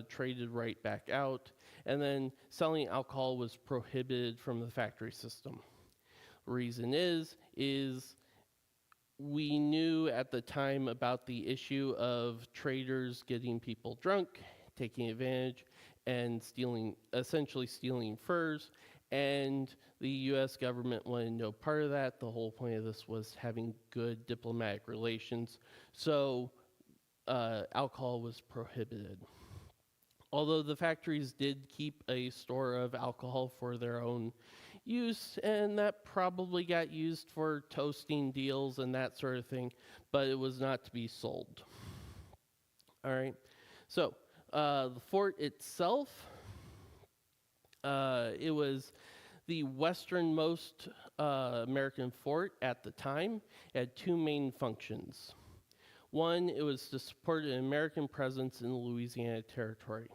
traded right back out. And then selling alcohol was prohibited from the factory system. Reason is we knew at the time about the issue of traders getting people drunk, taking advantage, and essentially stealing furs. And the U.S. government wanted no part of that. The whole point of this was having good diplomatic relations. So alcohol was prohibited. Although the factories did keep a store of alcohol for their own use, and that probably got used for toasting deals and that sort of thing, but it was not to be sold. All right, so the fort itself, it was the westernmost American fort at the time. It had two main functions. One, it was to support an American presence in the Louisiana Territory.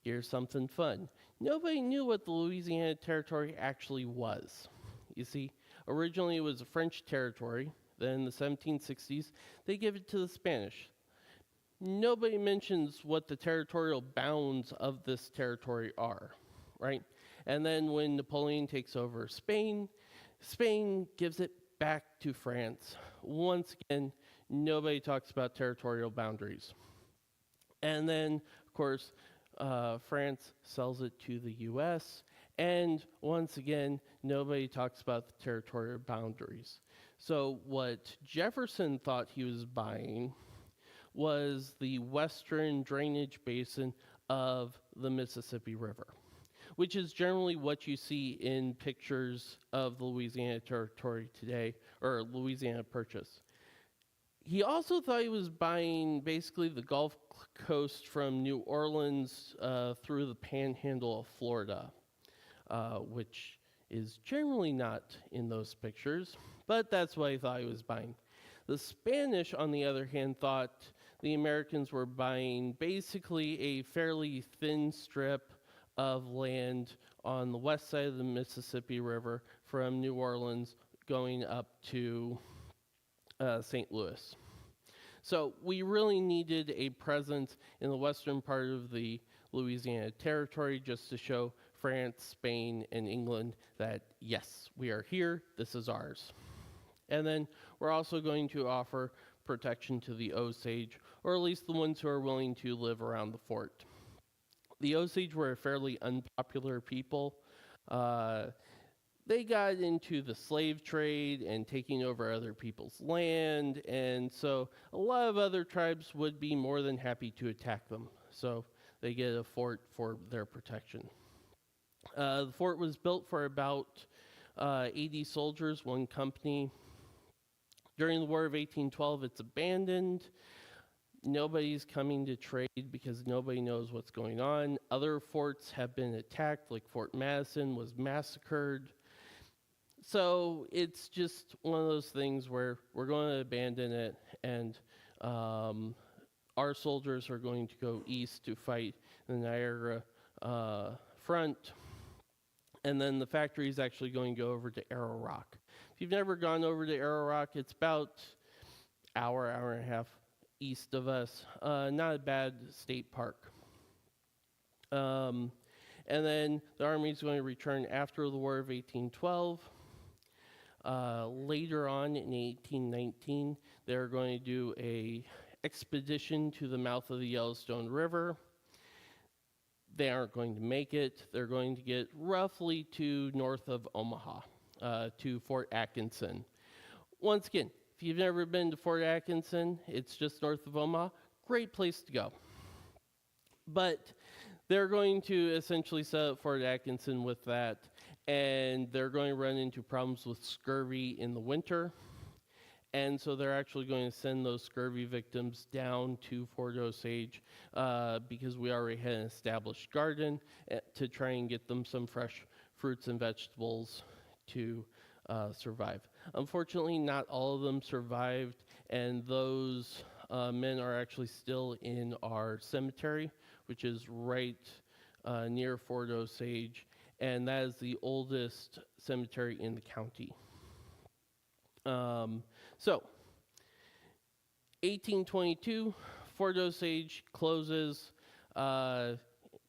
Here's something fun. Nobody knew what the Louisiana Territory actually was. You see, originally it was a French territory. Then in the 1760s, they gave it to the Spanish. Nobody mentions what the territorial bounds of this territory are, right? And then when Napoleon takes over Spain, Spain gives it back to France. Once again, nobody talks about territorial boundaries. And then, of course, France sells it to the U.S., and once again, nobody talks about the territorial boundaries. So what Jefferson thought he was buying was the western drainage basin of the Mississippi River, which is generally what you see in pictures of the Louisiana Territory today, or Louisiana Purchase. He also thought he was buying basically the Gulf Coast from New Orleans through the panhandle of Florida, which is generally not in those pictures, but that's what he thought he was buying. The Spanish, on the other hand, thought the Americans were buying basically a fairly thin strip of land on the west side of the Mississippi River from New Orleans going up to St. Louis. So we really needed a presence in the western part of the Louisiana Territory just to show France, Spain, and England that, yes, we are here, this is ours. And then we're also going to offer protection to the Osage, or at least the ones who are willing to live around the fort. The Osage were a fairly unpopular people. They got into the slave trade and taking over other people's land, and so a lot of other tribes would be more than happy to attack them. So they get a fort for their protection. The fort was built for about 80 soldiers, one company. During the War of 1812, it's abandoned. Nobody's coming to trade because nobody knows what's going on. Other forts have been attacked, like Fort Madison was massacred. So it's just one of those things where we're going to abandon it, and our soldiers are going to go east to fight the Niagara front. And then the factory is actually going to go over to Arrow Rock. If you've never gone over to Arrow Rock, it's about hour and a half east of us. Not a bad state park. And then the Army is going to return after the War of 1812. Later on in 1819, they're going to do a expedition to the mouth of the Yellowstone River. They aren't going to make it. They're going to get roughly to north of Omaha, to Fort Atkinson. Once again, if you've never been to Fort Atkinson, it's just north of Omaha. Great place to go. But they're going to essentially set up Fort Atkinson with that, and they're going to run into problems with scurvy in the winter. And so they're actually going to send those scurvy victims down to Fort Osage because we already had an established garden to try and get them some fresh fruits and vegetables to survive. Unfortunately, not all of them survived, and those men are actually still in our cemetery, which is right near Fort Osage, and that is the oldest cemetery in the county. So, 1822, Fort Osage closes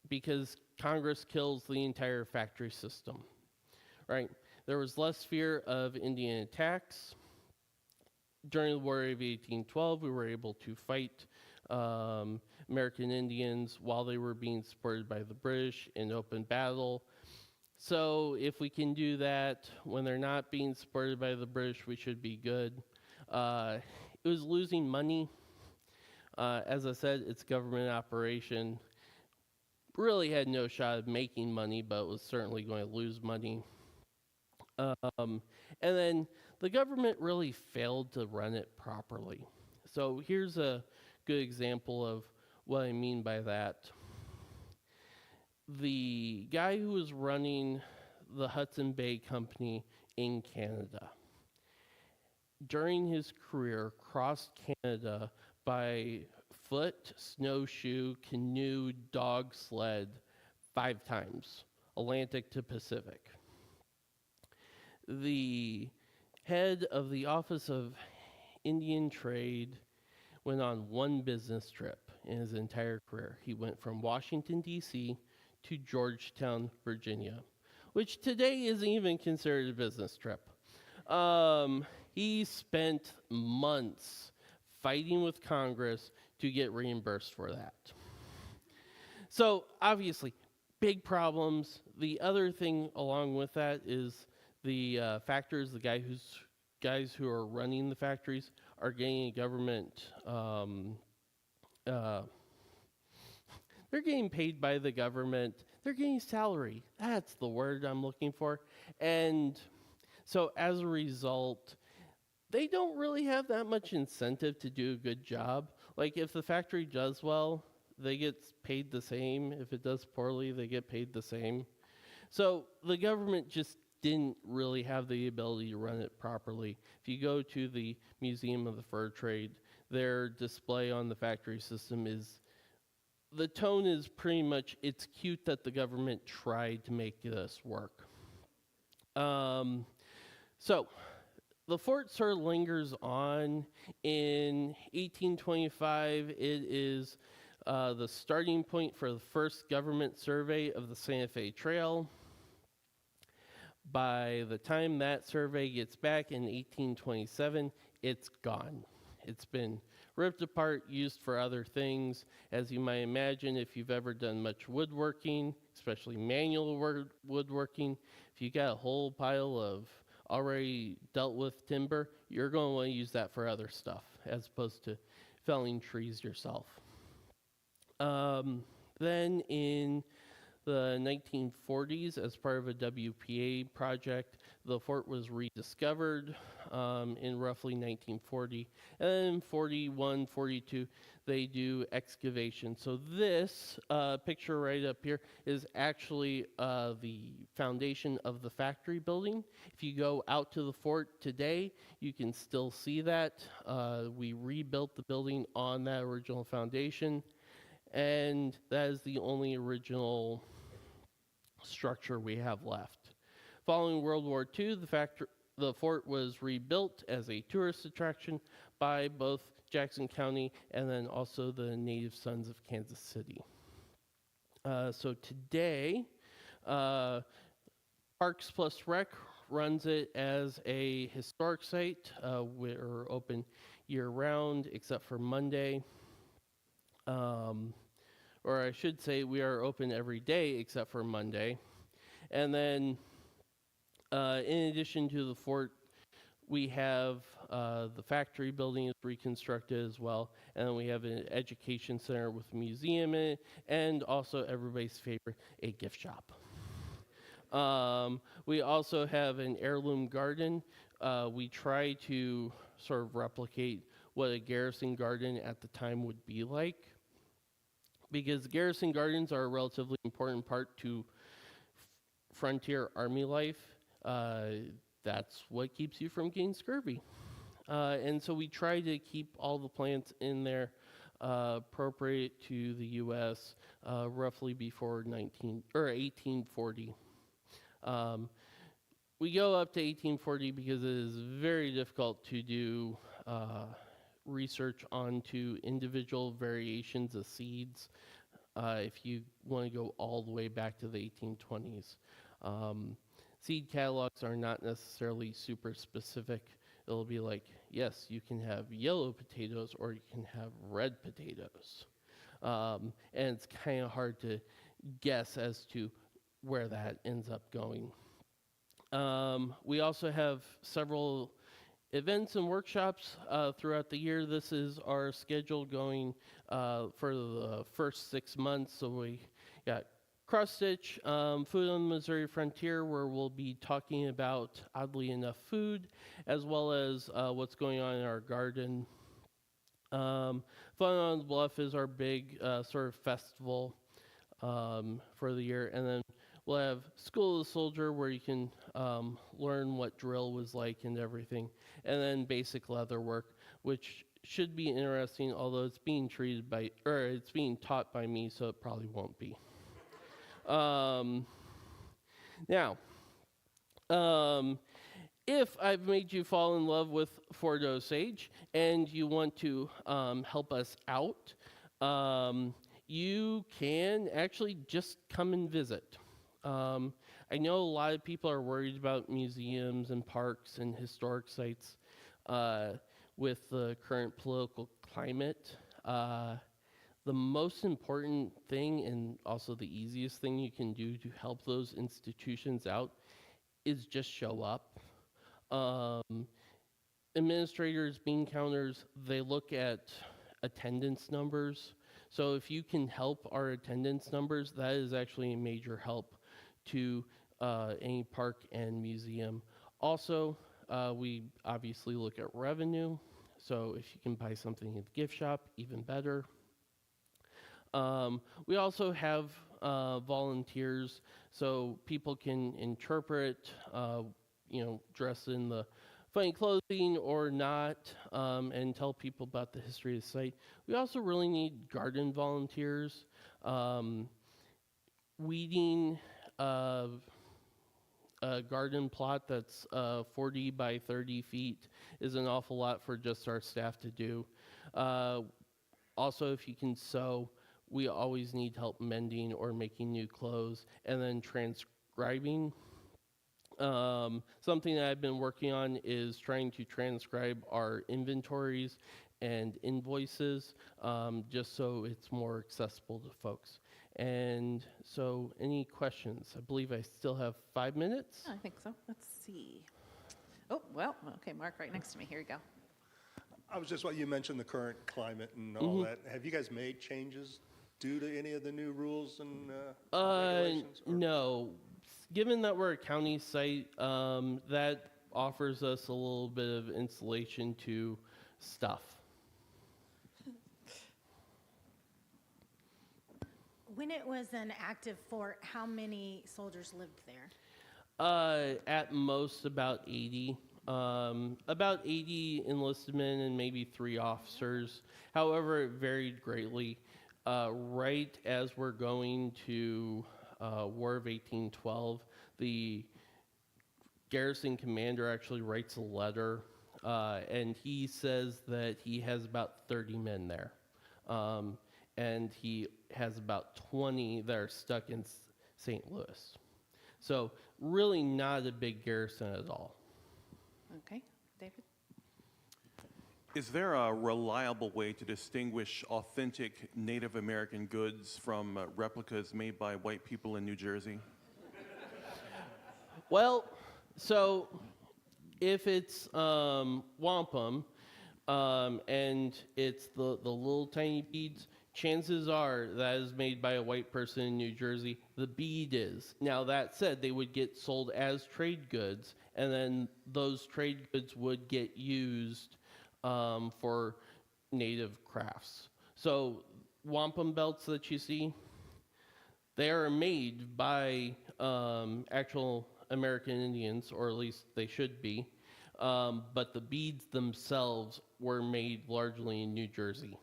because Congress kills the entire factory system, right? There was less fear of Indian attacks. During the War of 1812, we were able to fight American Indians while they were being supported by the British in open battle. So if we can do that when they're not being supported by the British, we should be good. It was losing money. As I said, it's a government operation. Really had no shot of making money, but was certainly going to lose money. And then the government really failed to run it properly. So here's a good example of what I mean by that. The guy who was running the Hudson Bay Company in Canada, during his career, crossed Canada by foot, snowshoe, canoe, dog sled 5 times, Atlantic to Pacific. The head of the Office of Indian Trade went on one business trip in his entire career. He went from Washington, D.C. to Georgetown, Virginia, which today isn't even considered a business trip. He spent months fighting with Congress to get reimbursed for that. So obviously, big problems. The other thing along with that is the factors, guys who are running the factories are getting a government. They're getting paid by the government. They're getting salary. That's the word I'm looking for. And so as a result, they don't really have that much incentive to do a good job. Like if the factory does well, they get paid the same. If it does poorly, they get paid the same. So the government just didn't really have the ability to run it properly. If you go to the Museum of the Fur Trade, their display on the factory system is, the tone is pretty much, it's cute that the government tried to make this work. So the fort sort of lingers on. In 1825, it is the starting point for the first government survey of the Santa Fe Trail. By the time that survey gets back in 1827, it's gone. It's been ripped apart, used for other things. As you might imagine, if you've ever done much woodworking, especially manual woodworking, if you got a whole pile of already dealt with timber, you're going to want to use that for other stuff as opposed to felling trees yourself. Then in the 1940s, as part of a WPA project, the fort was rediscovered in roughly 1940. And then in 41, 42, they do excavation. So this picture right up here is actually the foundation of the factory building. If you go out to the fort today, you can still see that. We rebuilt the building on that original foundation. And that is the only original structure we have left. Following World War II, the fort was rebuilt as a tourist attraction by both Jackson County and then also the Native Sons of Kansas City. So today, Parks Plus Rec runs it as a historic site. We're open year-round except for Monday. Or I should say we are open every day except for Monday. And then in addition to the fort, we have the factory building is reconstructed as well. And then we have an education center with a museum in it, and also everybody's favorite, a gift shop. We also have an heirloom garden. We try to sort of replicate what a garrison garden at the time would be like, because garrison gardens are a relatively important part to frontier army life. That's what keeps you from getting scurvy. And so we try to keep all the plants in there appropriate to the U.S. Roughly before 1840. We go up to 1840 because it is very difficult to do research onto individual variations of seeds if you want to go all the way back to the 1820s. Seed catalogs are not necessarily super specific. It'll be like, yes, you can have yellow potatoes or you can have red potatoes. And it's kind of hard to guess as to where that ends up going. We also have several events and workshops throughout the year. This is our schedule going for the first 6 months. So we got Cross Stitch, Food on the Missouri Frontier, where we'll be talking about, oddly enough, food, as well as what's going on in our garden. Fun on the Bluff is our big sort of festival for the year. And then we'll have School of the Soldier, where you can learn what drill was like and everything. And then basic leather work, which should be interesting, although it's being it's being taught by me, so it probably won't be. Now, if I've made you fall in love with Fort Osage and you want to help us out, you can actually just come and visit. I know a lot of people are worried about museums and parks and historic sites with the current political climate. the most important thing and also the easiest thing you can do to help those institutions out is just show up. Administrators, bean counters, they look at attendance numbers. So if you can help our attendance numbers, that is actually a major help to any park and museum. Also, we obviously look at revenue. So if you can buy something at the gift shop, even better. We also have volunteers, so people can interpret, dress in the funny clothing or not, and tell people about the history of the site. We also really need garden volunteers. Weeding a garden plot that's 40 by 30 feet is an awful lot for just our staff to do. Also, if you can sew, we always need help mending or making new clothes, and then transcribing. Something that I've been working on is trying to transcribe our inventories and invoices, just so it's more accessible to folks. And so, any questions? I believe I still have 5 minutes. I think so. Let's see. Oh, well, okay, Mark, right next to me. Here you go. I was just, you mentioned the current climate and all that. Have you guys made changes due to any of the new rules and regulations? Or? No. Given that we're a county site, that offers us a little bit of insulation to stuff. When it was an active fort, how many soldiers lived there? At most about 80. About 80 enlisted men and maybe 3 officers. However, it varied greatly. Right as we're going to War of 1812, the garrison commander actually writes a letter, and he says that he has about 30 men there. And he has about 20 that are stuck in St. Louis. So really not a big garrison at all. Okay, David? Is there a reliable way to distinguish authentic Native American goods from replicas made by white people in New Jersey? Well, so if it's wampum and it's the little tiny beads, chances are that is made by a white person in New Jersey. The bead is. Now, that said, they would get sold as trade goods, and then those trade goods would get used for native crafts. So wampum belts that you see, they are made by actual American Indians, or at least they should be, but the beads themselves were made largely in New Jersey.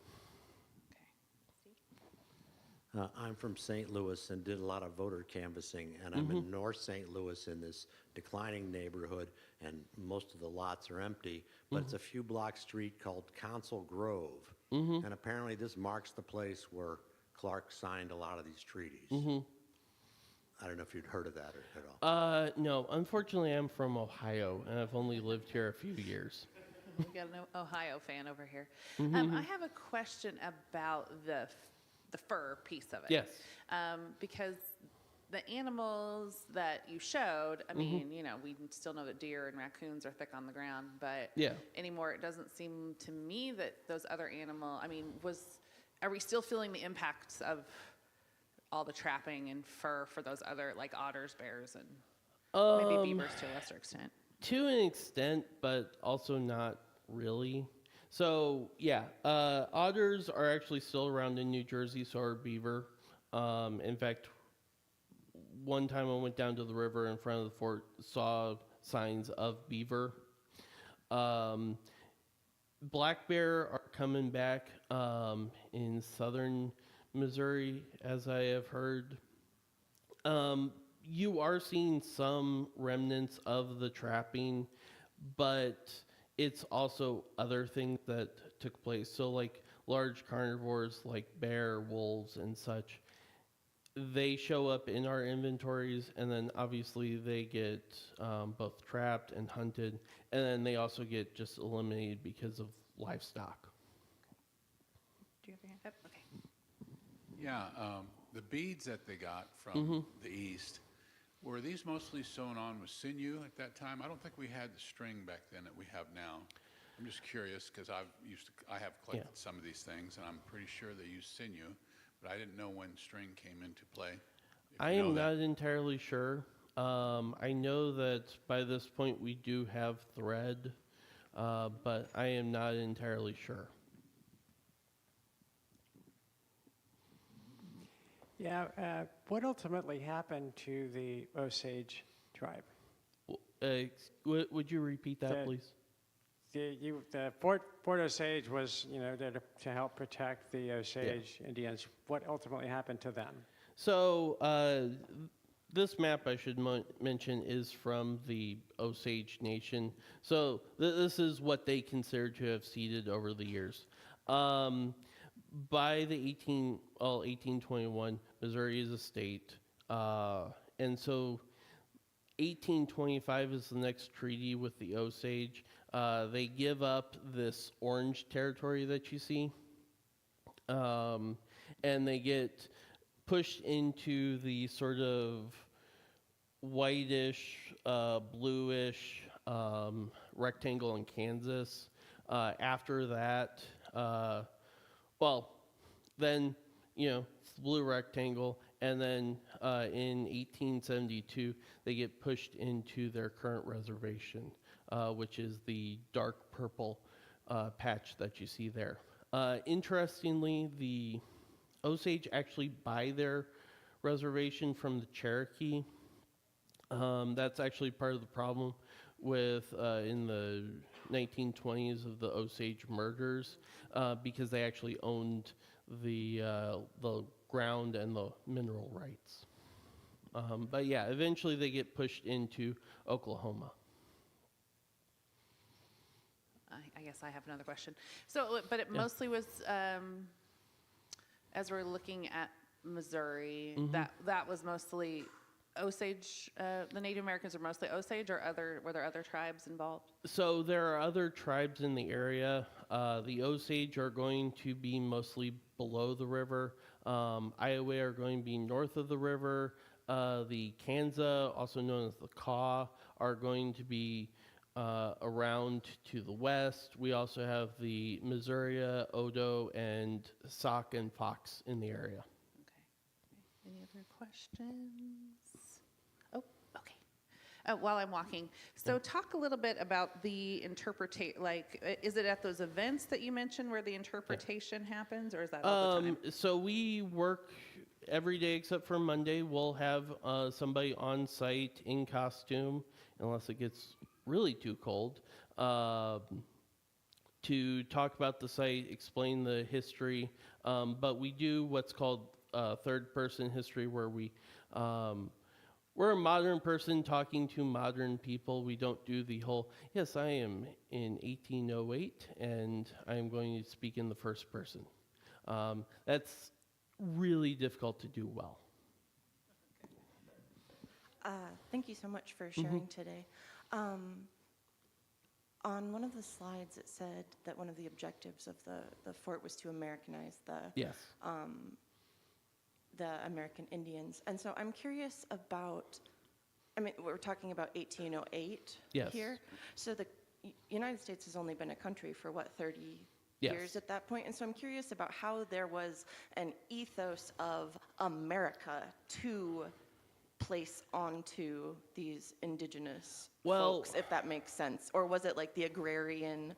I'm from St. Louis and did a lot of voter canvassing, and I'm in North St. Louis in this declining neighborhood, and most of the lots are empty, but it's a few block street called Council Grove, and apparently this marks the place where Clark signed a lot of these treaties. I don't know if you'd heard of that at all. No, unfortunately, I'm from Ohio, and I've only lived here a few years. We got an Ohio fan over here. I have a question about the fur piece of it. Yes. Because the animals that you showed, I mean, we still know that deer and raccoons are thick on the ground, but anymore it doesn't seem to me that those other are we still feeling the impacts of all the trapping and fur for those other, like otters, bears, and maybe beavers to a lesser extent? To an extent, but also not really. So, yeah, otters are actually still around in New Jersey, so are beaver. In fact, one time I went down to the river in front of the fort, saw signs of beaver. Black bear are coming back in southern Missouri, as I have heard. You are seeing some remnants of the trapping, but it's also other things that took place. So like large carnivores like bear, wolves, and such, they show up in our inventories, and then obviously they get both trapped and hunted, and then they also get just eliminated because of livestock. Do you have your hand up? Okay. Yeah, the beads that they got from the east, were these mostly sewn on with sinew at that time? I don't think we had the string back then that we have now. I'm just curious because I have collected some of these things, and I'm pretty sure they use sinew, but I didn't know when string came into play. I am not entirely sure. I know that by this point we do have thread, but I am not entirely sure. Yeah, what ultimately happened to the Osage tribe? Would you repeat that, please? The Fort Osage was, there to help protect the Osage Indians. What ultimately happened to them? So this map I should mention is from the Osage Nation. So this is what they consider to have ceded over the years. By the 1821, Missouri is a state, and so 1825 is the next treaty with the Osage. They give up this orange territory that you see, and they get pushed into the sort of whitish, bluish rectangle in Kansas. After that, then, it's the blue rectangle, and then in 1872, they get pushed into their current reservation, which is the dark purple patch that you see there. Interestingly, the Osage actually buy their reservation from the Cherokee. That's actually part of the problem with in the 1920s of the Osage murders, because they actually owned the ground and the mineral rights. But yeah, eventually they get pushed into Oklahoma. I guess I have another question. So, but it mostly was, as we're looking at Missouri, that was mostly Osage. The Native Americans are mostly Osage, or were there other tribes involved? So there are other tribes in the area. The Osage are going to be mostly below the river. Iowa are going to be north of the river. The Kansa, also known as the Kaw, are going to be around to the west. We also have the Missouri, Odo, and Sauk and Fox in the area. Okay. Any other questions? Oh, okay. While I'm walking, so talk a little bit about the interpretation. Like, is it at those events that you mentioned where the interpretation happens, or is that all the time? So we work every day except for Monday. We'll have somebody on site in costume, unless it gets really too cold, to talk about the site, explain the history. But we do what's called third-person history, where we're a modern person talking to modern people. We don't do the whole, yes, I am in 1808, and I am going to speak in the first person. That's really difficult to do well. Thank you so much for sharing today. On one of the slides, it said that one of the objectives of the fort was to Americanize the American Indians. And so I'm curious about, we're talking about 1808 here. So the United States has only been a country for, 30 years at that point? And so I'm curious about how there was an ethos of America to place onto these indigenous folks, if that makes sense. Or was it like the agrarian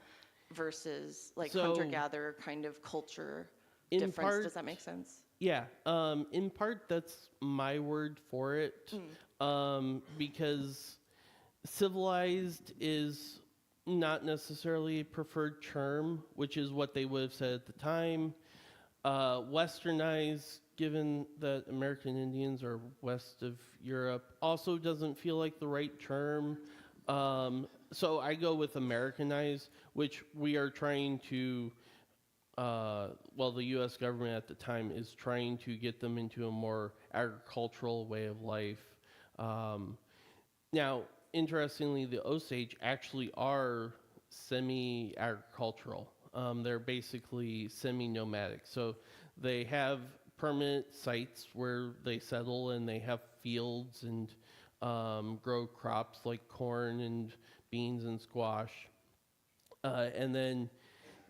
versus hunter-gatherer kind of culture difference? Does that make sense? Yeah, in part that's my word for it, because civilized is not necessarily a preferred term, which is what they would have said at the time. Westernized, given that American Indians are west of Europe, also doesn't feel like the right term. So I go with Americanized, which we are trying to, the U.S. government at the time is trying to get them into a more agricultural way of life. Now, interestingly, the Osage actually are semi-agricultural. They're basically semi-nomadic. So they have permanent sites where they settle, and they have fields and grow crops like corn and beans and squash. And then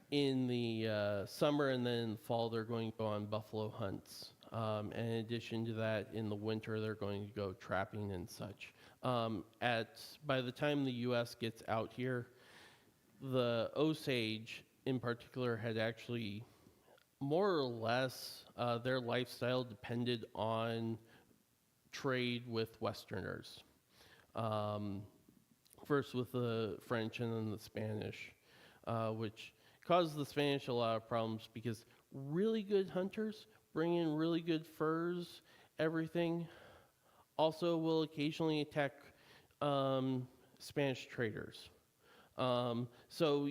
in the summer and then in the fall, they're going to go on buffalo hunts. And in addition to that, in the winter, they're going to go trapping and such. By the time the U.S. gets out here, the Osage in particular had actually more or less their lifestyle depended on trade with Westerners. First with the French and then the Spanish, which caused the Spanish a lot of problems because really good hunters bring in really good furs, everything. Also will occasionally attack Spanish traders. So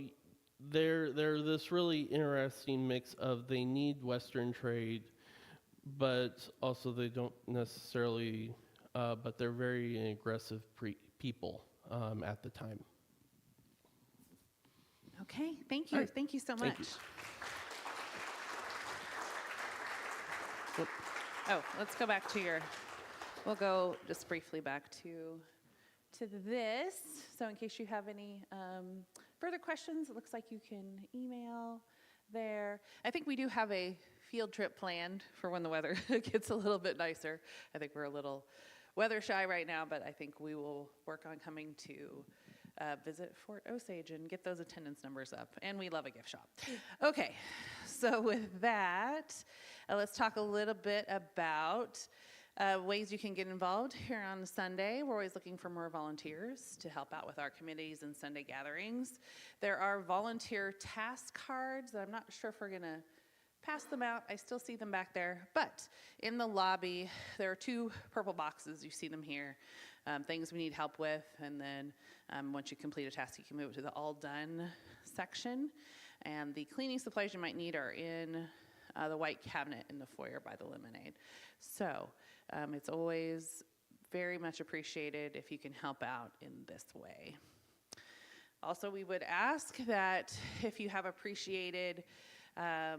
they're this really interesting mix of they need Western trade, but also they don't necessarily, but they're very aggressive people at the time. Okay, thank you. All right. Thank you so Thank much. you. Oh, let's go back to we'll go just briefly back to this. So in case you have any further questions, it looks like you can email there. I think we do have a field trip planned for when the weather gets a little bit nicer. I think we're a little weather shy right now, but I think we will work on coming to visit Fort Osage and get those attendance numbers up. And we love a gift shop. Okay, so with that, let's talk a little bit about ways you can get involved here on Sunday. We're always looking for more volunteers to help out with our committees and Sunday gatherings. There are volunteer task cards that I'm not sure if we're going to pass them out. I still see them back there. But in the lobby, there are 2 purple boxes. You see them here. Things we need help with. And then once you complete a task, you can move it to the all done section. And the cleaning supplies you might need are in the white cabinet in the foyer by the lemonade. So it's always very much appreciated if you can help out in this way. Also, we would ask that if you have appreciated the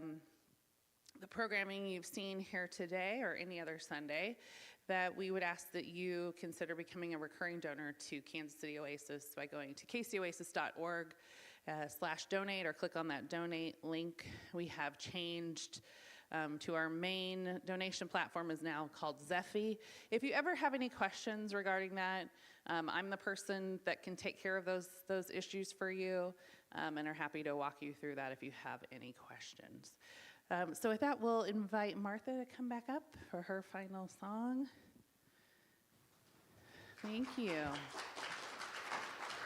programming you've seen here today or any other Sunday, that we would ask that you consider becoming a recurring donor to Kansas City Oasis by going to kcoasis.org/donate or click on that donate link. We have changed to our main donation platform is now called Zephy. If you ever have any questions regarding that, I'm the person that can take care of those issues for you and are happy to walk you through that if you have any questions. So with that, we'll invite Martha to come back up for her final song. Thank you.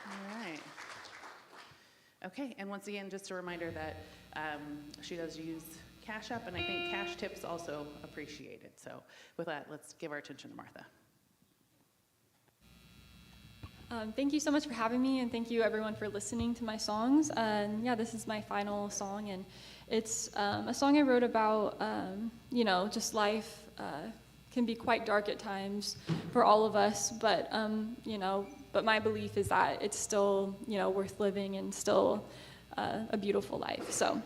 All right. Okay, and once again, just a reminder that she does use Cash App, and I think cash tips also appreciated. So with that, let's give our attention to Martha. Thank you so much for having me, and thank you everyone for listening to my songs. Yeah, this is my final song, and it's a song I wrote about, just life can be quite dark at times for all of us, but my belief is that it's still, worth living and still a beautiful life. So.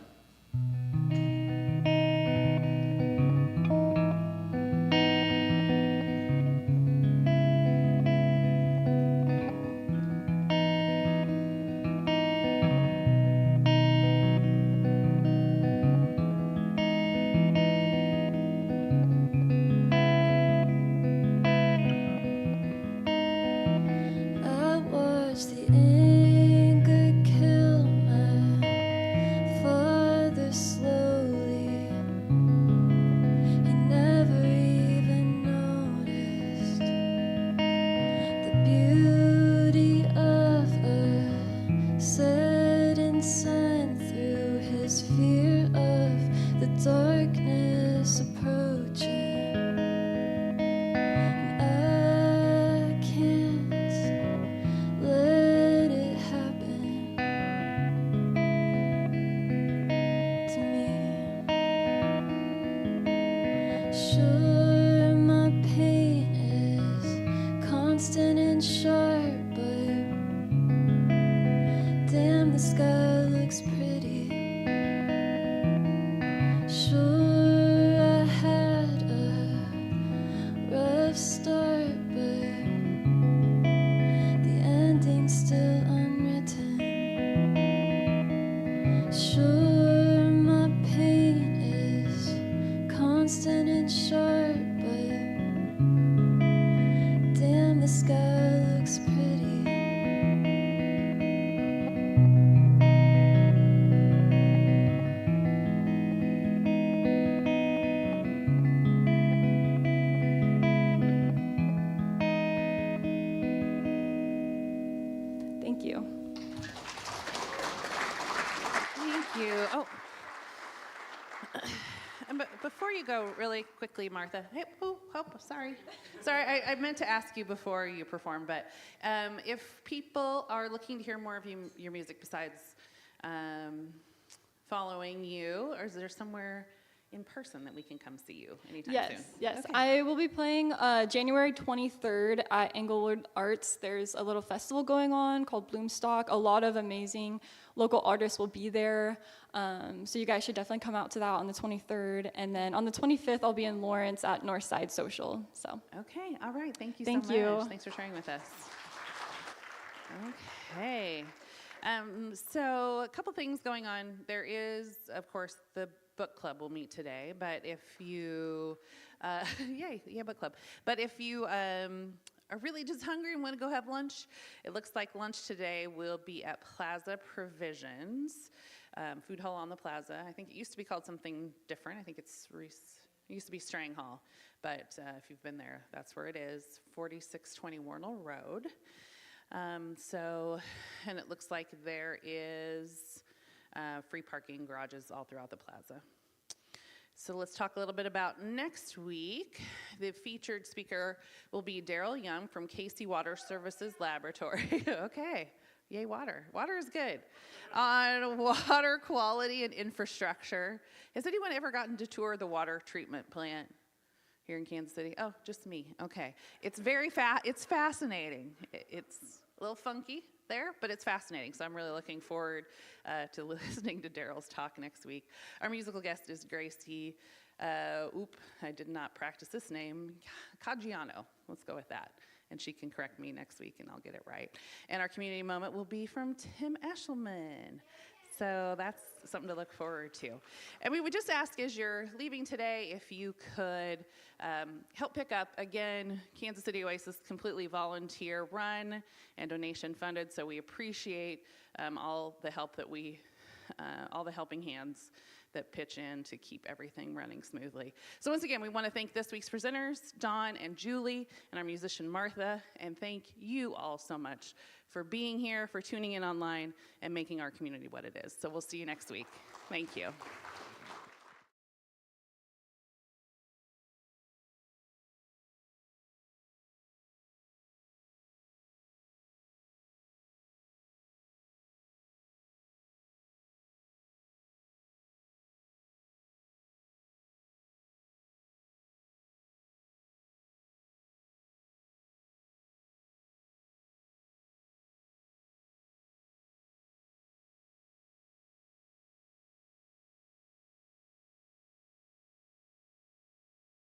Sure, I have And before you go, really quickly, Martha. Hey, sorry. I meant to ask you before you perform, but if people are looking to hear more of your music besides following you, or is there somewhere in person that we can come see you anytime soon? Yes. Okay. I will be playing January 23rd at Englewood Arts. There's a little festival going on called Bloomstock. A lot of amazing local artists will be there. So you guys should definitely come out to that on the 23rd. And then on the 25th, I'll be in Lawrence at Northside Social. So. Okay, all right. Thank you Thank so you. much. Thanks for sharing with us. Okay. So a couple things going on. There is, of course, the book club will meet today, but if you, book club. But if you are really just hungry and want to go have lunch, it looks like lunch today will be at Plaza Provisions, food hall on the plaza. I think it used to be called something different. I think it used to be Strang Hall, but if you've been there, that's where it is, 4620 Warnell Road. And it looks like there is free parking garages all throughout the plaza. So let's talk a little bit about next week. The featured speaker will be Daryl Young from Casey Water Services Laboratory. Okay, yay water. Water is good. On water quality and infrastructure. Has anyone ever gotten to tour the water treatment plant here in Kansas City? Oh, just me. Okay. It's it's fascinating. It's a little funky there, but it's fascinating. So I'm really looking forward to listening to Daryl's talk next week. Our musical guest is Gracie, I did not practice this name, Caggiano. Let's go with that. And she can correct me next week and I'll get it right. And our community moment will be from Tim Eshelman. So that's something to look forward to. And we would just ask, as you're leaving today, if you could help pick up, again, Kansas City Oasis completely volunteer run and donation funded, so we appreciate all the help that all the helping hands that pitch in to keep everything running smoothly. So once again, we want to thank this week's presenters, Dawn and Julie, and our musician, Martha, and thank you all so much for being here, for tuning in online, and making our community what it is. So we'll see you next week. Thank you.